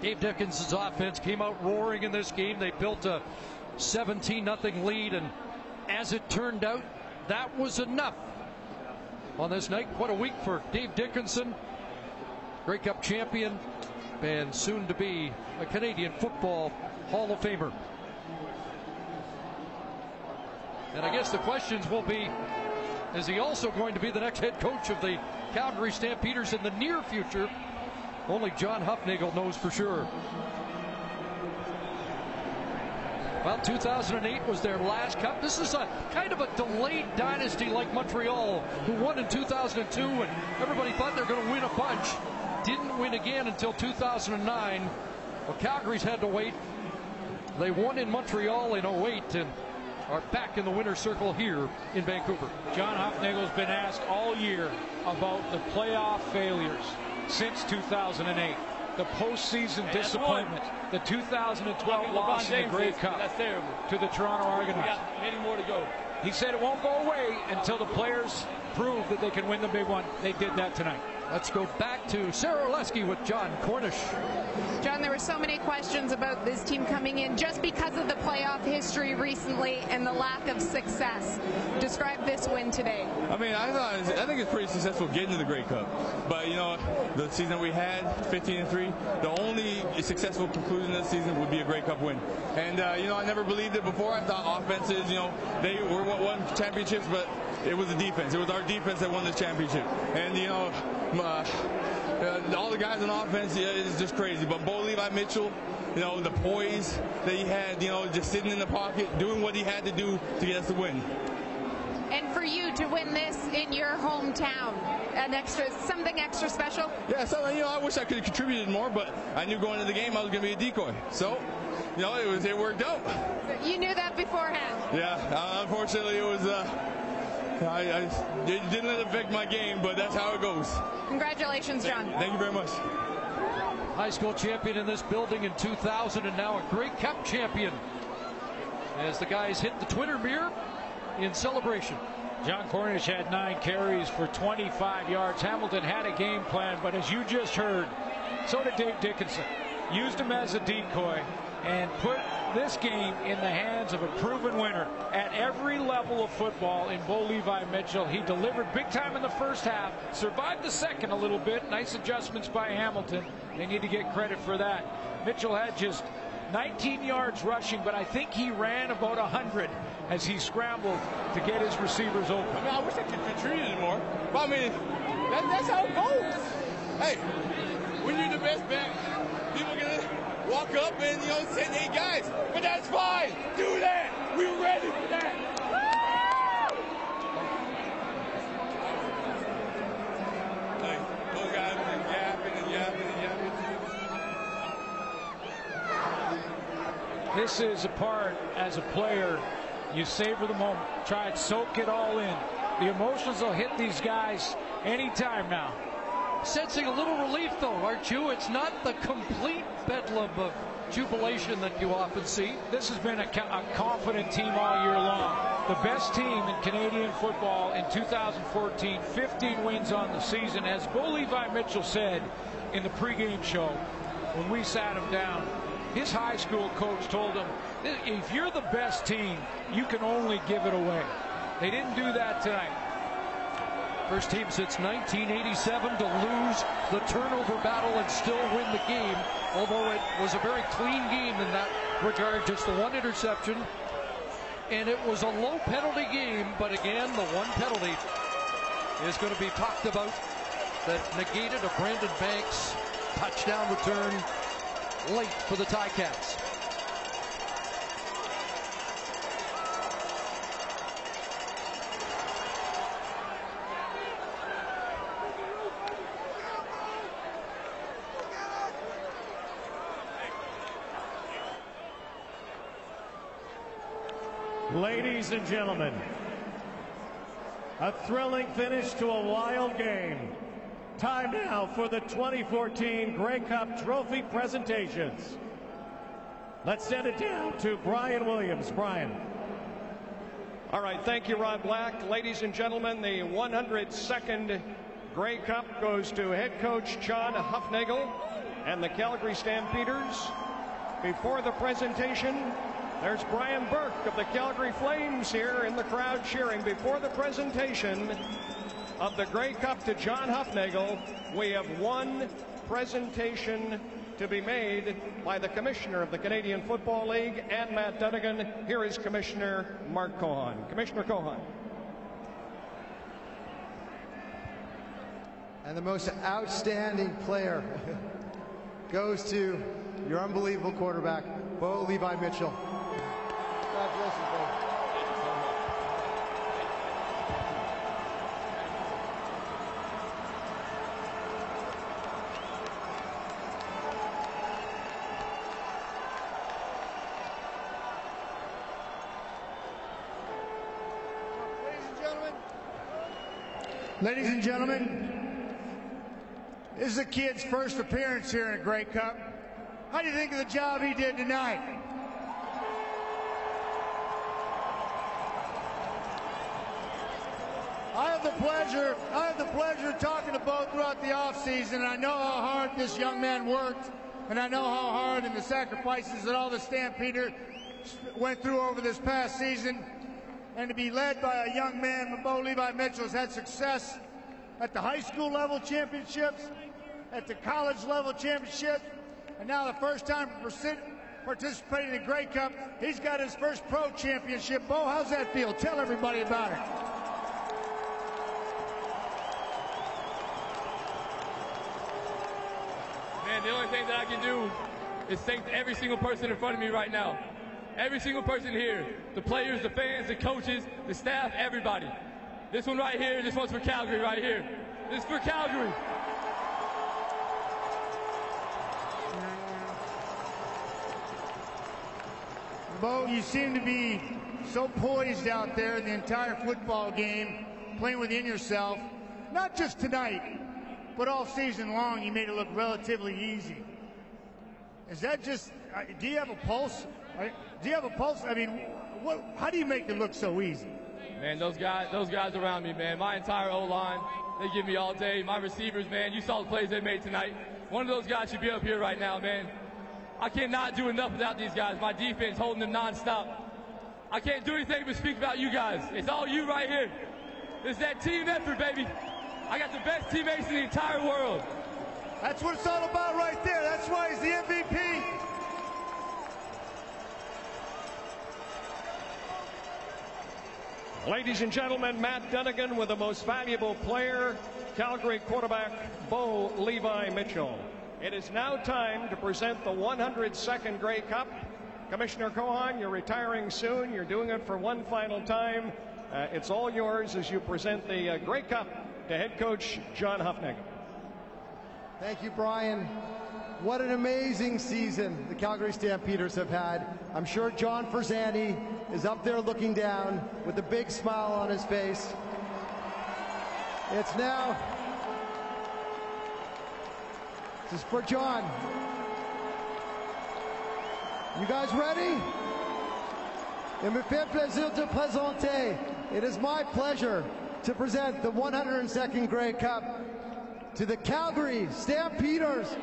Dave Dickinson's offense came out roaring in this game. They built a 17-0 lead, and as it turned out, that was enough on this night. What a week for Dave Dickinson. Grey Cup champion and soon to be a Canadian Football Hall of Famer. And I guess the questions will be, Is he also going to be the next head coach of the Calgary Stampeders in the near future? Only John Hufnagel knows for sure. Well, 2008 was their last cup. This is a kind of a delayed dynasty like Montreal, who won in 2002, and everybody thought they were going to win a bunch. Didn't win again until 2009. Well, Calgary's had to wait. They won in Montreal in 08 and are back in the winner's circle here in Vancouver. John Hufnagel's been asked all year about the playoff failures since 2008. The postseason disappointment, the 2012 loss in the Grey Cup to the Toronto Argonauts. We got many more to go. He said it won't go away until the players prove that they can win the big one. They did that tonight. Let's go back to Sarah Oleski with John Cornish. John, there were so many questions about this team coming in just because of the playoff history recently and the lack of success. Describe this win today. I mean, I think it's pretty successful getting to the Grey Cup. But, you know, the season that we had, 15-3, the only successful conclusion of the season would be a Grey Cup win. And, you know, I never believed it before. I thought offenses, you know, they were what won championships, but it was the defense. It was our defense that won this championship. And, you know, all the guys on offense, it's just crazy. But Bo Levi Mitchell, you know, the poise that he had, you know, just sitting in the pocket, doing what he had to do to get us the win. And for you to win this in your hometown, something extra special? Yeah, so, you know, I wish I could have contributed more, but I knew going into the game I was going to be a decoy. So, you know, it worked out. You knew that beforehand? Yeah, unfortunately it was... it didn't affect my game, but that's how it goes. Congratulations, John. Thank you very much. High school champion in this building in 2000 and now a Grey Cup champion as the guys hit the Twitter mirror in celebration. John Cornish had 9 carries for 25 yards. Hamilton had a game plan, but as you just heard, so did Dave Dickinson. Used him as a decoy and put this game in the hands of a proven winner at every level of football in Bo Levi Mitchell. He delivered big time in the first half, survived the second a little bit. Nice adjustments by Hamilton. They need to get credit for that. Mitchell had just 19 yards rushing, but I think he ran about 100 as he scrambled to get his receivers open. I mean, I wish I could contribute more. But I mean, that's how it goes. Hey, when you're the best back, people are going to walk up and, you know, send 8 guys. But that's fine. Do that. We're ready for that. Like, those guys have been yapping and yapping and yapping. This is a part, as a player, you savor the moment. Try and soak it all in. The emotions will hit these guys anytime now. Sensing a little relief, though, aren't you? It's not the complete bedlam of jubilation that you often see. This has been a confident team all year long. The best team in Canadian football in 2014, 15 wins on the season. As Bo Levi Mitchell said in the pregame show when we sat him down, his high school coach told him, if you're the best team, you can only give it away. They didn't do that tonight. First team since 1987 to lose the turnover battle and still win the game, although it was a very clean game in that regard, just the 1 interception. And it was a low penalty game, but again, the one penalty is going to be talked about that negated a Brandon Banks touchdown return late for the Ticats. Ladies and gentlemen, a thrilling finish to a wild game. Time now for the 2014 Grey Cup Trophy presentations. Let's send it down to Brian Williams. Brian. All right, thank you, Rod Black. Ladies and gentlemen, the 102nd Grey Cup goes to head coach John Hufnagel and the Calgary Stampeders. Before the presentation, there's Brian Burke of the Calgary Flames here in the crowd cheering. Before the presentation of the Grey Cup to John Hufnagel, we have one presentation to be made by the Commissioner of the Canadian Football League and Matt Dunigan. Here is Commissioner Mark Cohen. Commissioner Cohen. And the most outstanding player goes to your unbelievable quarterback, Bo Levi Mitchell. Congratulations, Bo. Ladies and gentlemen, this is the kid's first appearance here in a Grey Cup. How do you think of the job he did tonight? I have the pleasure of talking to Bo throughout the offseason, and I know how hard this young man worked, and I know how hard and the sacrifices that all the Stampeders went through over this past season. And to be led by a young man, Bo Levi Mitchell, has had success at the high school level championships, at the college level championships, and now the first time participating in the Grey Cup, he's got his first pro championship. Bo, how's that feel? Tell everybody about it. Man, the only thing that I can do is thank every single person in front of me right now. Every single person here, the players, the fans, the coaches, the staff, everybody. This one right here, this one's for Calgary right here. This is for Calgary. Bo, you seem to be so poised out there the entire football game, playing within yourself. Not just tonight, but all season long, you made it look relatively easy. Is that just, do you have a pulse? Do you have a pulse? I mean, how do you make it look so easy? Man, those guys around me, man, my entire O-line, they give me all day. My receivers, man, you saw the plays they made tonight. One of those guys should be up here right now, man. I cannot do enough without these guys. My defense holding them nonstop. I can't do anything but speak about you guys. It's all you right here. It's that team effort, baby. I got the best teammates in the entire world. That's what it's all about right there. That's why he's the MVP. Ladies and gentlemen, Matt Dunnigan with the most valuable player, Calgary quarterback Bo Levi Mitchell. It is now time to present the 102nd Grey Cup. Commissioner Cohan, you're retiring soon. You're doing it for one final time. It's all yours as you present the Grey Cup to head coach John Hufnagel. Thank you, Brian. What an amazing season the Calgary Stampeders have had. I'm sure John Forzani is up there looking down with a big smile on his face. It's now, this is for John. You guys ready? Il me fait plaisir de présenter. It is my pleasure to present the 102nd Grey Cup to the Calgary Stampeders